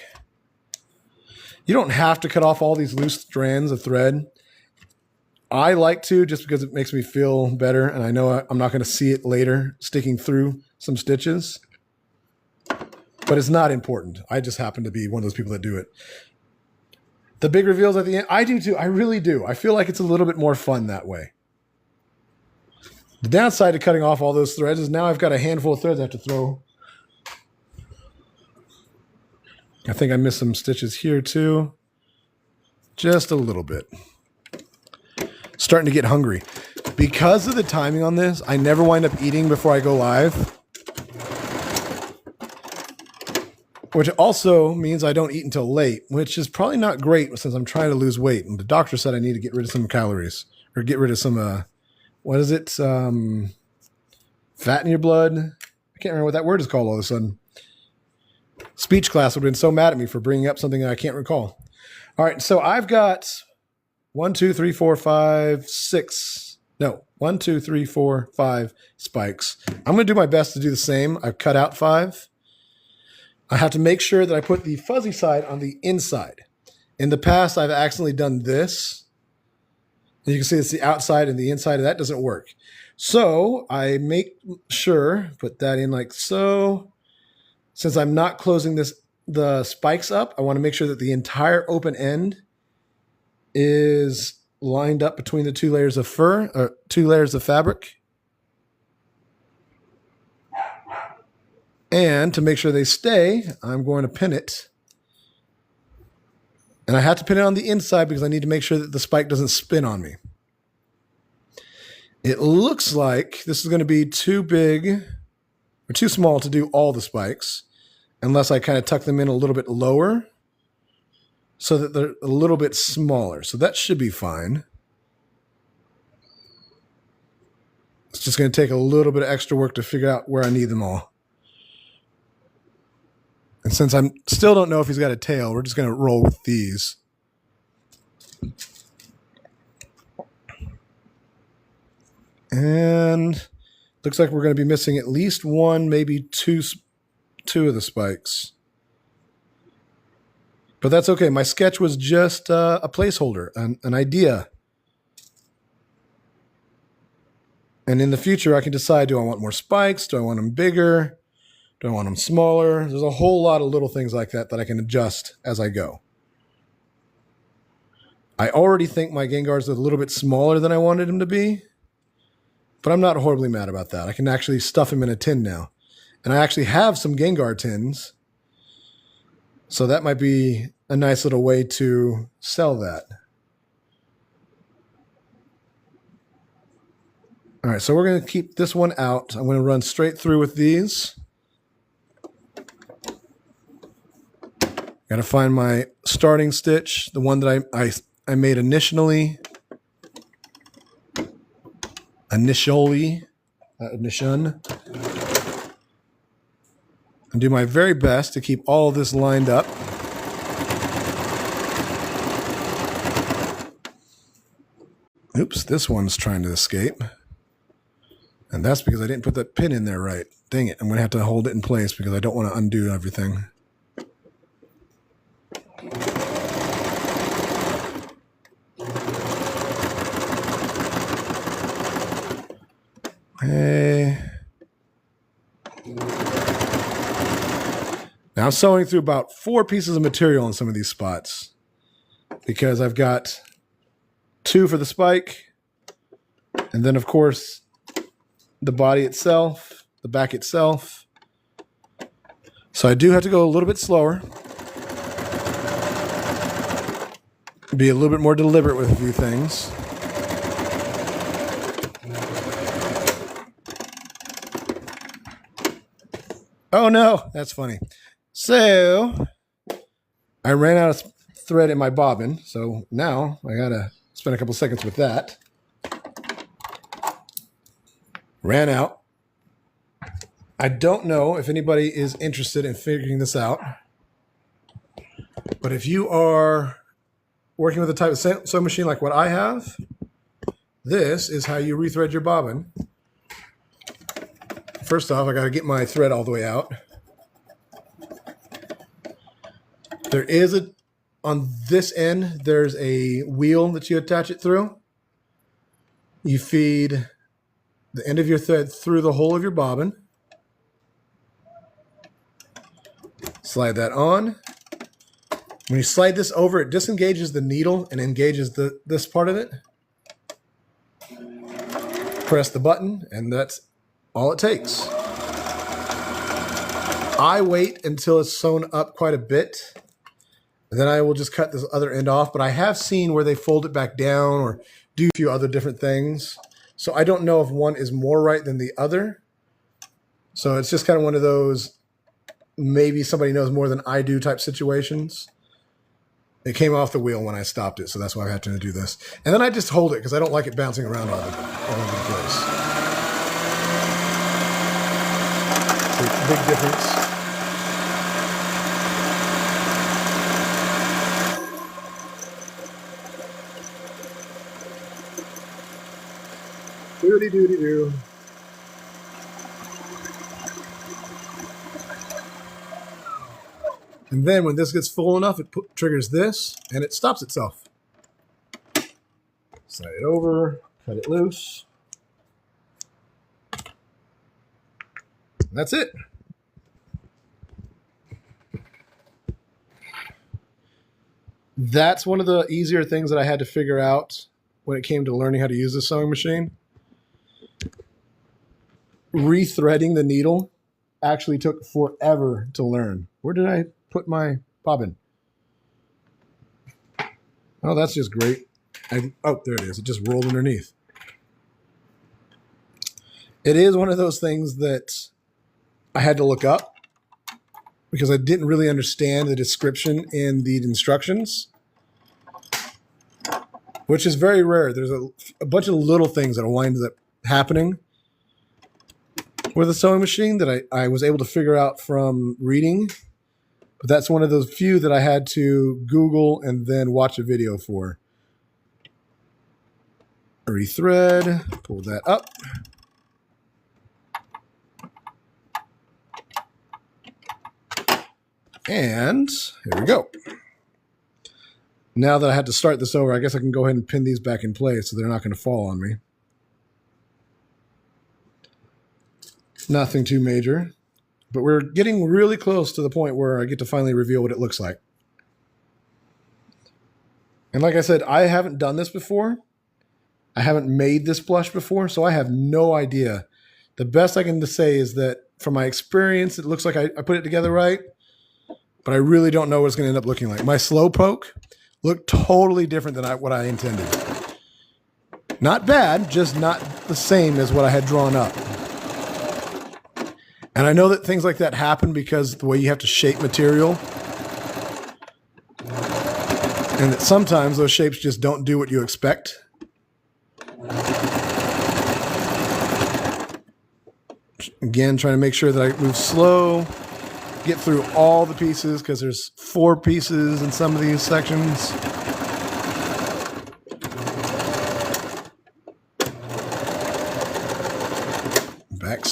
You don't have to cut off all these loose strands of thread. I like to just because it makes me feel better, and I know I'm not going to see it later sticking through some stitches. But it's not important. I just happen to be one of those people that do it. The big reveals at the end, I do too. I really do. I feel like it's a little bit more fun that way. The downside to cutting off all those threads is now I've got a handful of threads I have to throw. I think I missed some stitches here too. Just a little bit. Starting to get hungry. Because of the timing on this, I never wind up eating before I go live. Which also means I don't eat until late, which is probably not great since I'm trying to lose weight. And the doctor said I need to get rid of some calories. Or get rid of some, what is it? Fat in your blood. I can't remember what that word is called all of a sudden. Speech class would have been so mad at me for bringing up something that I can't recall. All right, so I've got 1, 2, 3, 4, 5, 6. No, 1, 2, 3, 4, 5 spikes. I'm going to do my best to do the same. I've cut out 5. I have to make sure that I put the fuzzy side on the inside. In the past, I've accidentally done this. And you can see it's the outside and the inside, and that doesn't work. So I make sure, put that in like so. Since I'm not closing the spikes up, I want to make sure that the entire open end is lined up between the 2 layers of fur, or 2 layers of fabric. And to make sure they stay, I'm going to pin it. And I have to pin it on the inside because I need to make sure that the spike doesn't spin on me. It looks like this is going to be too big or too small to do all the spikes, unless I kind of tuck them in a little bit lower so that they're a little bit smaller. So that should be fine. It's just going to take a little bit of extra work to figure out where I need them all. And since I still don't know if he's got a tail, we're just going to roll with these. And looks like we're going to be missing at least 1, maybe 2 of the spikes. But that's okay. My sketch was just a placeholder, an idea. And in the future, I can decide, do I want more spikes? Do I want them bigger? Do I want them smaller? There's a whole lot of little things like that I can adjust as I go. I already think my Gengar's a little bit smaller than I wanted him to be, but I'm not horribly mad about that. I can actually stuff him in a tin now. And I actually have some Gengar tins, so that might be a nice little way to sell that. All right, so we're going to keep this one out. I'm going to run straight through with these. Got to find my starting stitch, the one that I made initially. Initially. And do my very best to keep all of this lined up. Oops, this one's trying to escape. And that's because I didn't put that pin in there right. Dang it, I'm going to have to hold it in place because I don't want to undo everything. Hey. Now I'm sewing through about 4 pieces of material in some of these spots because I've got 2 for the spike, and then of course the body itself, the back itself. So I do have to go a little bit slower, be a little bit more deliberate with a few things. Oh no, that's funny. So I ran out of thread in my bobbin, so now I gotta spend a couple seconds with that. Ran out. I don't know if anybody is interested in figuring this out, but if you are working with a type of sewing machine like what I have, this is how you rethread your bobbin. First off, I got to get my thread all the way out. There is on this end, there's a wheel that you attach it through. You feed the end of your thread through the hole of your bobbin. Slide that on. When you slide this over, it disengages the needle and engages this part of it. Press the button, and that's all it takes. I wait until it's sewn up quite a bit, and then I will just cut this other end off. But I have seen where they fold it back down or do a few other different things. So I don't know if one is more right than the other. So it's just kind of one of those, maybe somebody knows more than I do type situations. It came off the wheel when I stopped it, so that's why I had to do this. And then I just hold it because I don't like it bouncing around all over the place. So big difference. Doody-doody-doo. And then when this gets full enough, it triggers this, and it stops itself. Slide it over, cut it loose. And that's it. That's one of the easier things that I had to figure out when it came to learning how to use this sewing machine. Rethreading the needle actually took forever to learn. Where did I put my bobbin? Oh, that's just great. Oh, there it is. It just rolled underneath. It is one of those things that I had to look up because I didn't really understand the description in the instructions, which is very rare. There's a bunch of little things that wind up happening with a sewing machine that I was able to figure out from reading. But that's one of those few that I had to Google and then watch a video for. Rethread, pull that up. And here we go. Now that I had to start this over, I guess I can go ahead and pin these back in place so they're not going to fall on me. Nothing too major, but we're getting really close to the point where I get to finally reveal what it looks like. And like I said, I haven't done this before. I haven't made this plush before, so I have no idea. The best I can say is that from my experience, it looks like I put it together right, but I really don't know what it's going to end up looking like. My slow poke looked totally different than what I intended. Not bad, just not the same as what I had drawn up. And I know that things like that happen because the way you have to shape material, and that sometimes those shapes just don't do what you expect. Again, trying to make sure that I move slow, get through all the pieces because there's 4 pieces in some of these sections.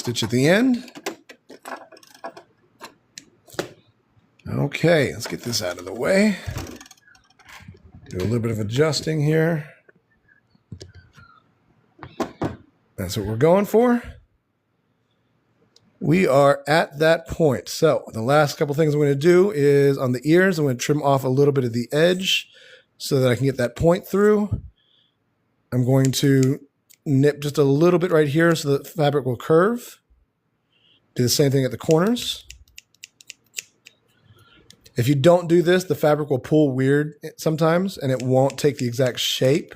stitch at the end. Okay, let's get this out of the way. Do a little bit of adjusting here. That's what we're going for. We are at that point. So the last couple things I'm going to do is on the ears, I'm going to trim off a little bit of the edge so that I can get that point through. I'm going to nip just a little bit right here so the fabric will curve. Do the same thing at the corners. If you don't do this, the fabric will pull weird sometimes and it won't take the exact shape.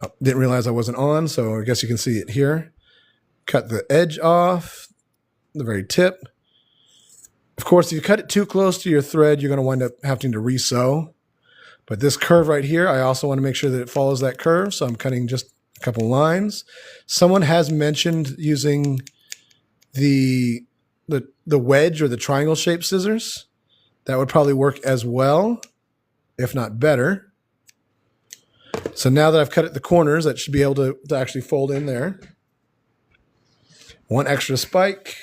Oh, didn't realize I wasn't on, so I guess you can see it here. Cut the edge off, the very tip. Of course, if you cut it too close to your thread, you're going to wind up having to re-sew. But this curve right here, I also want to make sure that it follows that curve, so I'm cutting just a couple lines. Someone has mentioned using the wedge or the triangle shaped scissors. That would probably work as well, if not better. So now that I've cut at the corners, that should be able to actually fold in there. One extra spike.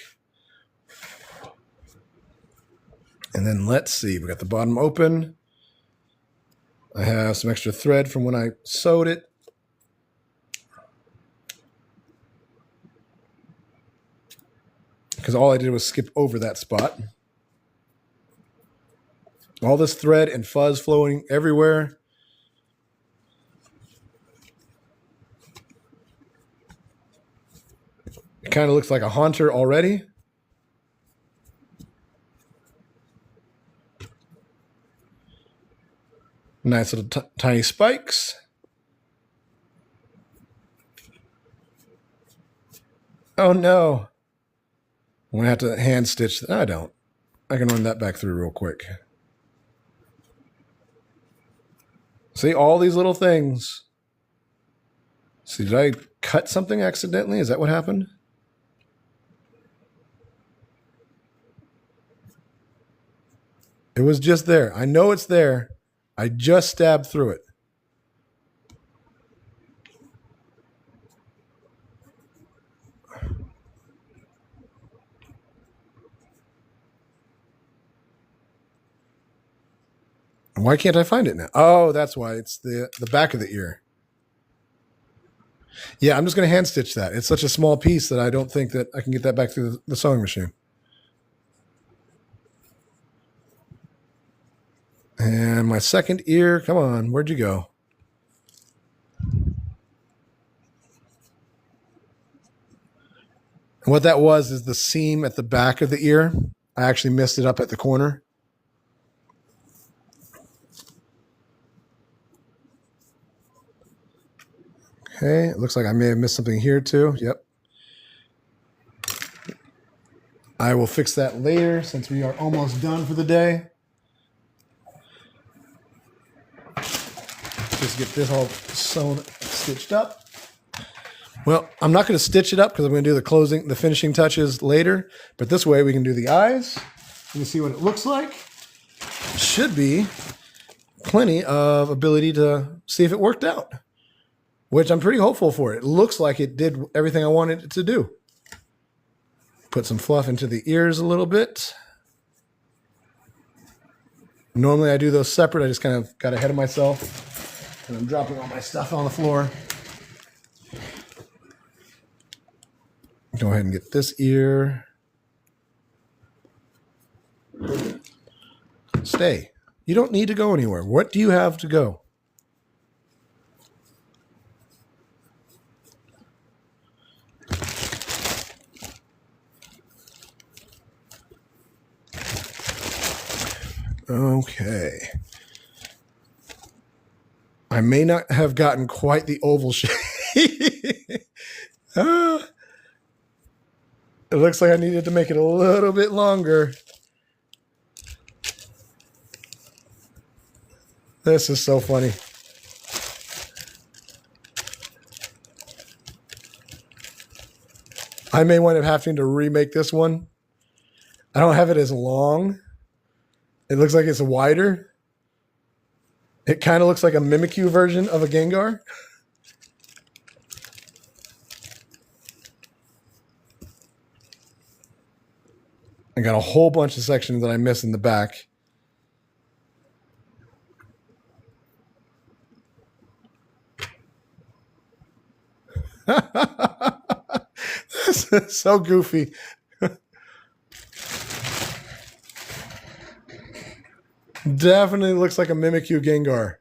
And then let's see, we got the bottom open. I have some extra thread from when I sewed it. Because all I did was skip over that spot. All this thread and fuzz flowing everywhere. It kind of looks like a haunter already. Nice little tiny spikes. Oh no. I'm going to have to hand stitch. I don't. I can run that back through real quick. See, all these little things. See, did I cut something accidentally? Is that what happened? It was just there. I know it's there. I just stabbed through it. Why can't I find it now? Oh, that's why. It's the back of the ear. Yeah, I'm just going to hand stitch that. It's such a small piece that I don't think that I can get that back through the sewing machine. And my second ear, come on, where'd you go? And what that was is the seam at the back of the ear. I actually messed it up at the corner. Okay, it looks like I may have missed something here too. Yep. I will fix that later since we are almost done for the day. Just get this all sewn, stitched up. Well, I'm not going to stitch it up because I'm going to do the finishing touches later. But this way we can do the eyes. You can see what it looks like. Should be plenty of ability to see if it worked out, which I'm pretty hopeful for. It looks like it did everything I wanted it to do. Put some fluff into the ears a little bit. Normally I do those separate. I just kind of got ahead of myself. And I'm dropping all my stuff on the floor. Go ahead and get this ear. Stay. You don't need to go anywhere. What do you have to go? Okay. I may not have gotten quite the oval shape. It looks like I needed to make it a little bit longer. This is so funny. I may wind up having to remake this one. I don't have it as long. It looks like it's wider. It kind of looks like a Mimikyu version of a Gengar. I got a whole bunch of sections that I missed in the back. This is so goofy. Definitely looks like a Mimikyu Gengar.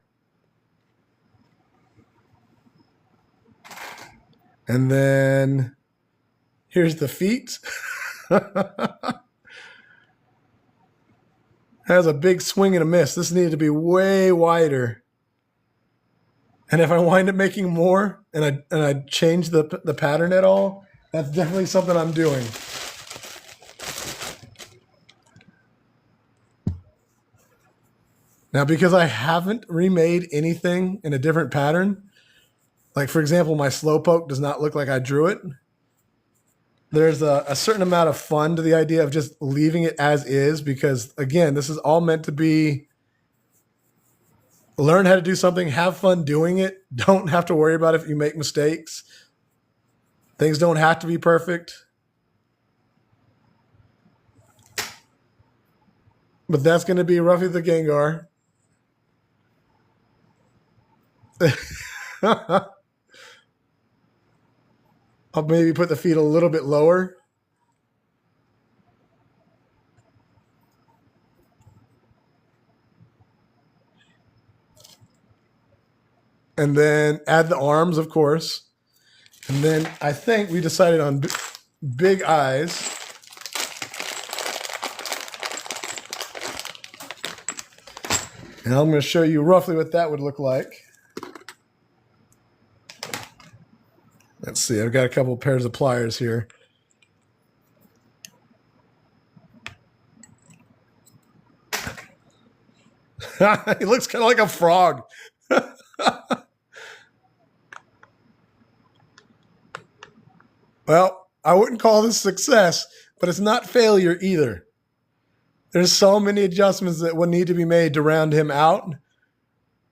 And then here's the feet. Has a big swing and a miss. This needed to be way wider. And if I wind up making more and I change the pattern at all, that's definitely something I'm doing. Now, because I haven't remade anything in a different pattern, like for example, my Slowpoke does not look like I drew it. There's a certain amount of fun to the idea of just leaving it as is, because again, this is all meant to be learn how to do something, have fun doing it. Don't have to worry about if you make mistakes. Things don't have to be perfect. But that's going to be roughly the Gengar. I'll maybe put the feet a little bit lower. And then add the arms, of course. And then I think we decided on big eyes. And I'm going to show you roughly what that would look like. Let's see, I've got a couple pairs of pliers here. He looks kind of like a frog. Well, I wouldn't call this success, but it's not failure either. There's so many adjustments that would need to be made to round him out.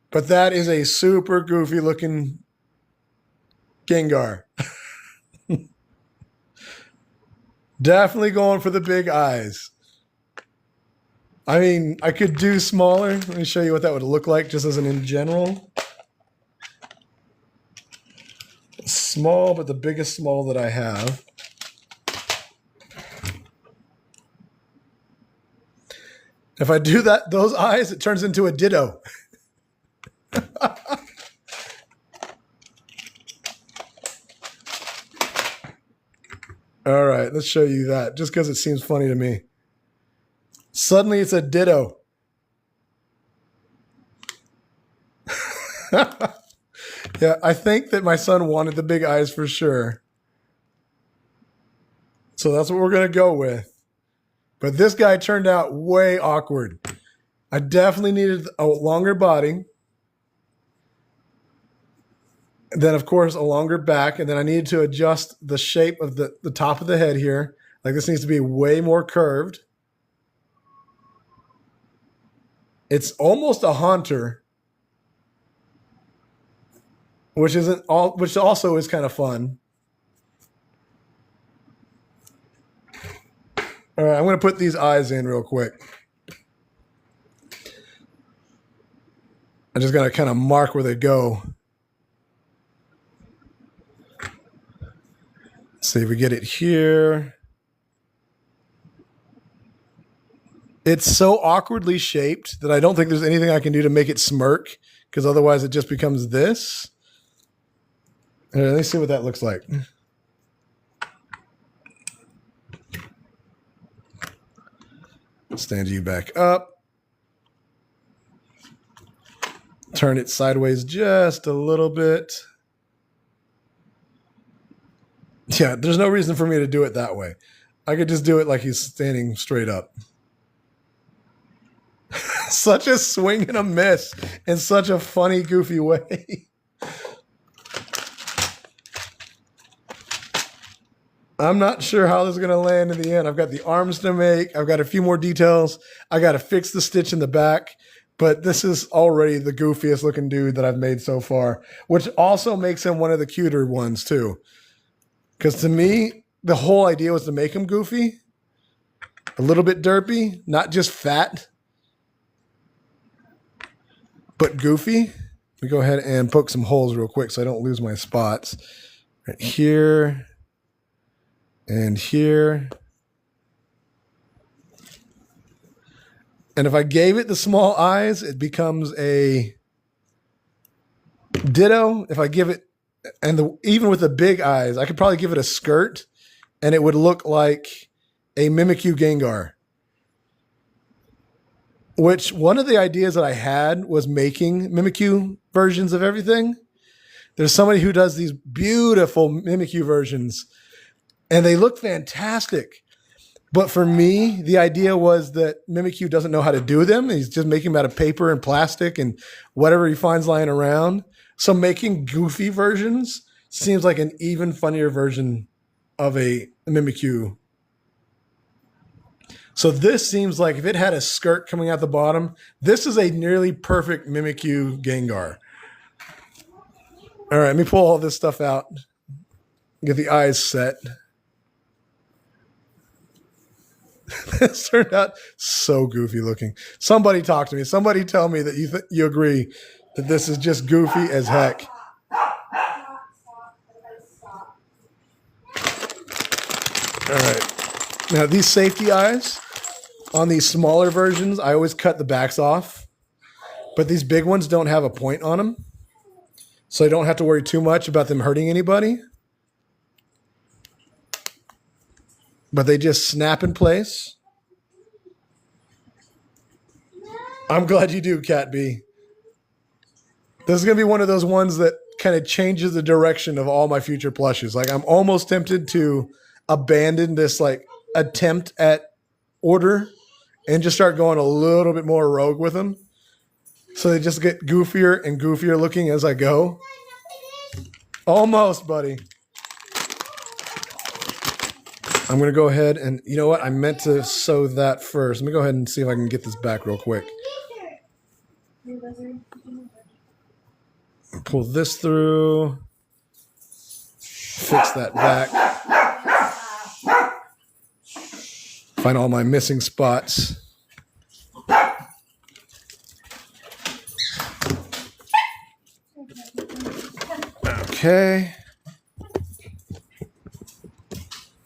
But that is a super goofy looking Gengar. Definitely going for the big eyes. I mean, I could do smaller. Let me show you what that would look like just as an in general. Small, but the biggest small that I have. If I do that, those eyes, it turns into a Ditto. All right, let's show you that just because it seems funny to me. Suddenly it's a Ditto. Yeah, I think that my son wanted the big eyes for sure. So that's what we're going to go with. But this guy turned out way awkward. I definitely needed a longer body. And then, of course, a longer back. And then I needed to adjust the shape of the top of the head here. Like this needs to be way more curved. It's almost a Haunter, which also is kind of fun. All right, I'm going to put these eyes in real quick. I'm just going to kind of mark where they go. Let's see if we get it here. It's so awkwardly shaped that I don't think there's anything I can do to make it smirk, because otherwise it just becomes this. Let me see what that looks like. Stand you back up. Turn it sideways just a little bit. Yeah, there's no reason for me to do it that way. I could just do it like he's standing straight up. Such a swing and a miss in such a funny, goofy way. I'm not sure how this is going to land in the end. I've got the arms to make. I've got a few more details. I got to fix the stitch in the back. But this is already the goofiest looking dude that I've made so far, which also makes him one of the cuter ones too. Because to me, the whole idea was to make him goofy. A little bit derpy, not just fat, but goofy. Let me go ahead and poke some holes real quick so I don't lose my spots. Right here and here. And if I gave it the small eyes, it becomes a ditto. If I give it, and even with the big eyes, I could probably give it a skirt and it would look like a Mimikyu Gengar. Which one of the ideas that I had was making Mimikyu versions of everything. There's somebody who does these beautiful Mimikyu versions and they look fantastic. But for me, the idea was that Mimikyu doesn't know how to do them. He's just making them out of paper and plastic and whatever he finds lying around. So making goofy versions seems like an even funnier version of a Mimikyu. So this seems like if it had a skirt coming out the bottom, this is a nearly perfect Mimikyu Gengar. All right, let me pull all this stuff out. Get the eyes set. This turned out so goofy looking. Somebody talk to me. Somebody tell me that you agree that this is just goofy as heck. All right. Now these safety eyes on these smaller versions, I always cut the backs off. But these big ones don't have a point on them. So I don't have to worry too much about them hurting anybody. But they just snap in place. I'm glad you do, Cat B. This is going to be one of those ones that kind of changes the direction of all my future plushes. Like I'm almost tempted to abandon this like attempt at order and just start going a little bit more rogue with them. So they just get goofier and goofier looking as I go. Almost, buddy. I'm going to go ahead and, you know what? I meant to sew that first. Let me go ahead and see if I can get this back real quick. Pull this through. Fix that back. Find all my missing spots. Okay.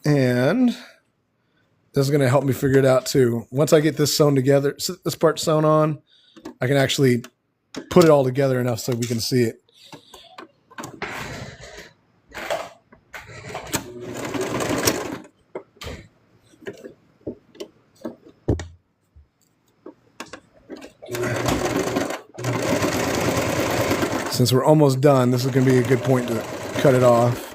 And this is going to help me figure it out too. Once I get this sewn together, this part sewn on, I can actually put it all together enough so we can see it. Since we're almost done, this is going to be a good point to cut it off.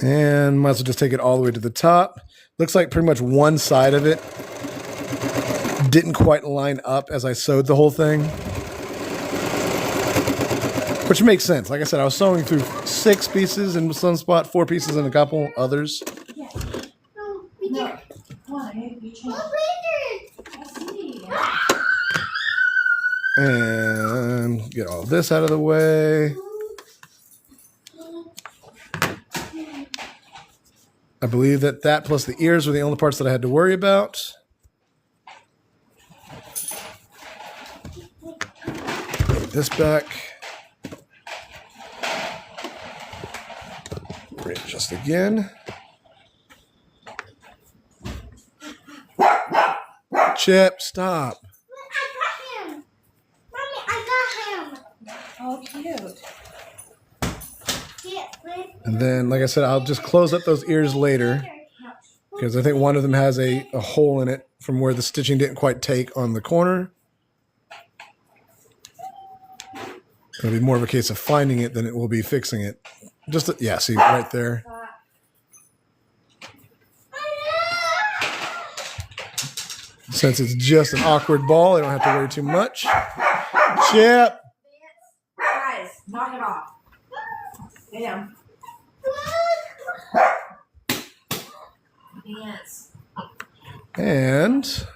And might as well just take it all the way to the top. Looks like pretty much one side of it didn't quite line up as I sewed the whole thing. Which makes sense. Like I said, I was sewing through 6 pieces in some spot, 4 pieces in a couple others. No. And get all this out of the way. I believe that plus the ears were the only parts that I had to worry about. Put this back. Readjust again. Chip, stop. I got him. Mommy, I got him. Oh, cute. And then, like I said, I'll just close up those ears later because I think one of them has a hole in it from where the stitching didn't quite take on the corner. It'll be more of a case of finding it than it will be fixing it. Just, yeah, see, right there. Since it's just an awkward ball, I don't have to worry too much. Chip! Guys, knock it off. Damn. Dance. And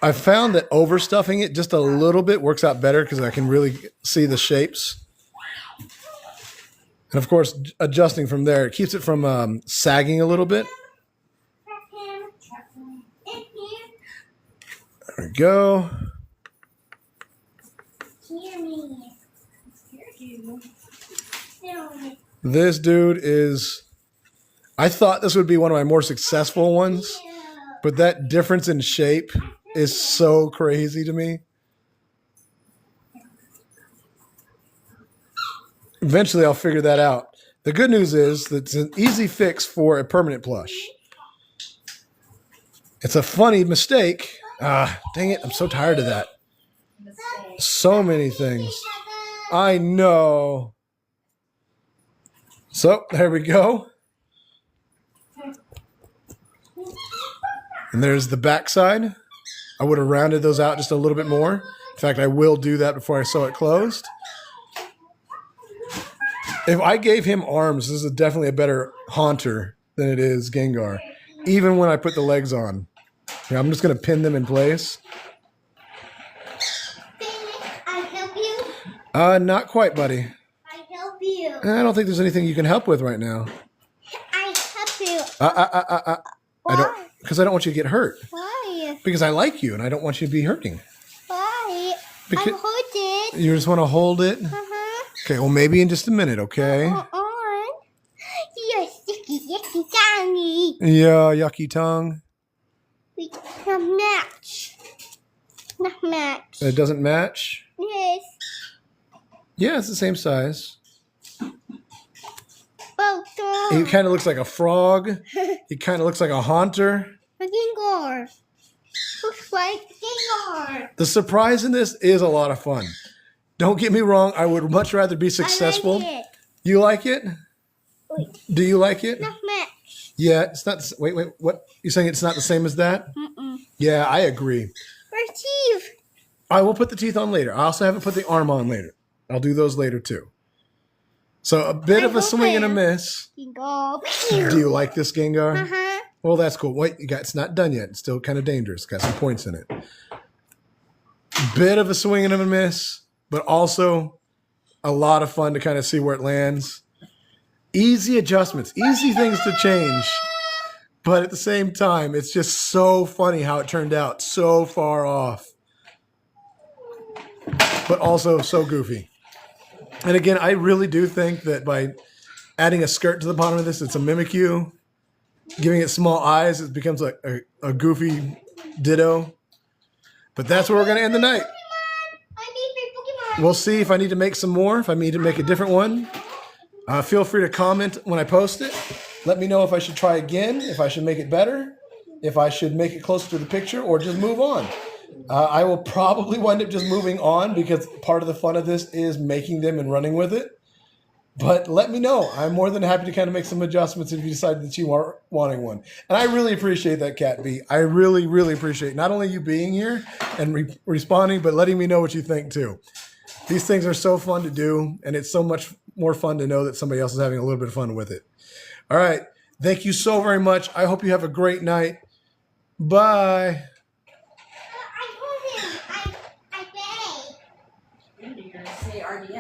I found that overstuffing it just a little bit works out better because I can really see the shapes. And of course, adjusting from there, it keeps it from sagging a little bit. There we go. This dude is... I thought this would be one of my more successful ones, but that difference in shape is so crazy to me. Eventually, I'll figure that out. The good news is that it's an easy fix for a permanent plush. It's a funny mistake. Dang it, I'm so tired of that. So many things. I know. So, there we go. And there's the back side. I would have rounded those out just a little bit more. In fact, I will do that before I sew it closed. If I gave him arms, this is definitely a better haunter than it is Gengar. Even when I put the legs on. Yeah, I'm just going to pin them in place. I help you? Not quite, buddy. I help you. I don't think there's anything you can help with right now. I help you. I don't, because I don't want you to get hurt. Why? Because I like you and I don't want you to be hurting. Why? Because I hold it. you just want to hold it? Okay, well, maybe in just a minute, okay? You're sticky, yucky, tiny. Yeah, yucky tongue. We can match. Not match. It doesn't match? Yes. Yeah, it's the same size. Oh, He kind of looks like a frog. He kind of looks like a haunter. A Gengar. Looks like Gengar. The surprise in this is a lot of fun. Don't get me wrong. I would much rather be successful. I like it. You like it? Wait. Do you like it? Not match. Yeah, it's not. Wait. What? You're saying it's not the same as that? Yeah, I agree. Where's teeth? I will put the teeth on later. I also haven't put the arm on later. I'll do those later too. So a bit of a swing and a miss. Gengar. Do you like this Gengar? Uh-huh. Well, that's cool. Wait, it's not done yet. It's still kind of dangerous. Got some points in it. Bit of a swing and a miss, but also a lot of fun to kind of see where it lands. Easy adjustments, easy things to change. But at the same time, it's just so funny how it turned out so far off. But also so goofy. And again, I really do think that by adding a skirt to the bottom of this, it's a Mimikyu. Giving it small eyes, it becomes like a goofy ditto. But that's where we're going to end the night. We'll see if I need to make some more, if I need to make a different one. Feel free to comment when I post it. Let me know if I should try again, if I should make it better, if I should make it closer to the picture, or just move on. I will probably wind up just moving on because part of the fun of this is making them and running with it. But let me know. I'm more than happy to kind of make some adjustments if you decide that you are wanting one. And I really appreciate that, Cat B. I really, really appreciate not only you being here and responding, but letting me know what you think too. These things are so fun to do, and it's so much more fun to know that somebody else is having a little bit of fun with it. All right. Thank you so very much. I hope you have a great night. Bye. I hold him. I beg. You're going to say RDS.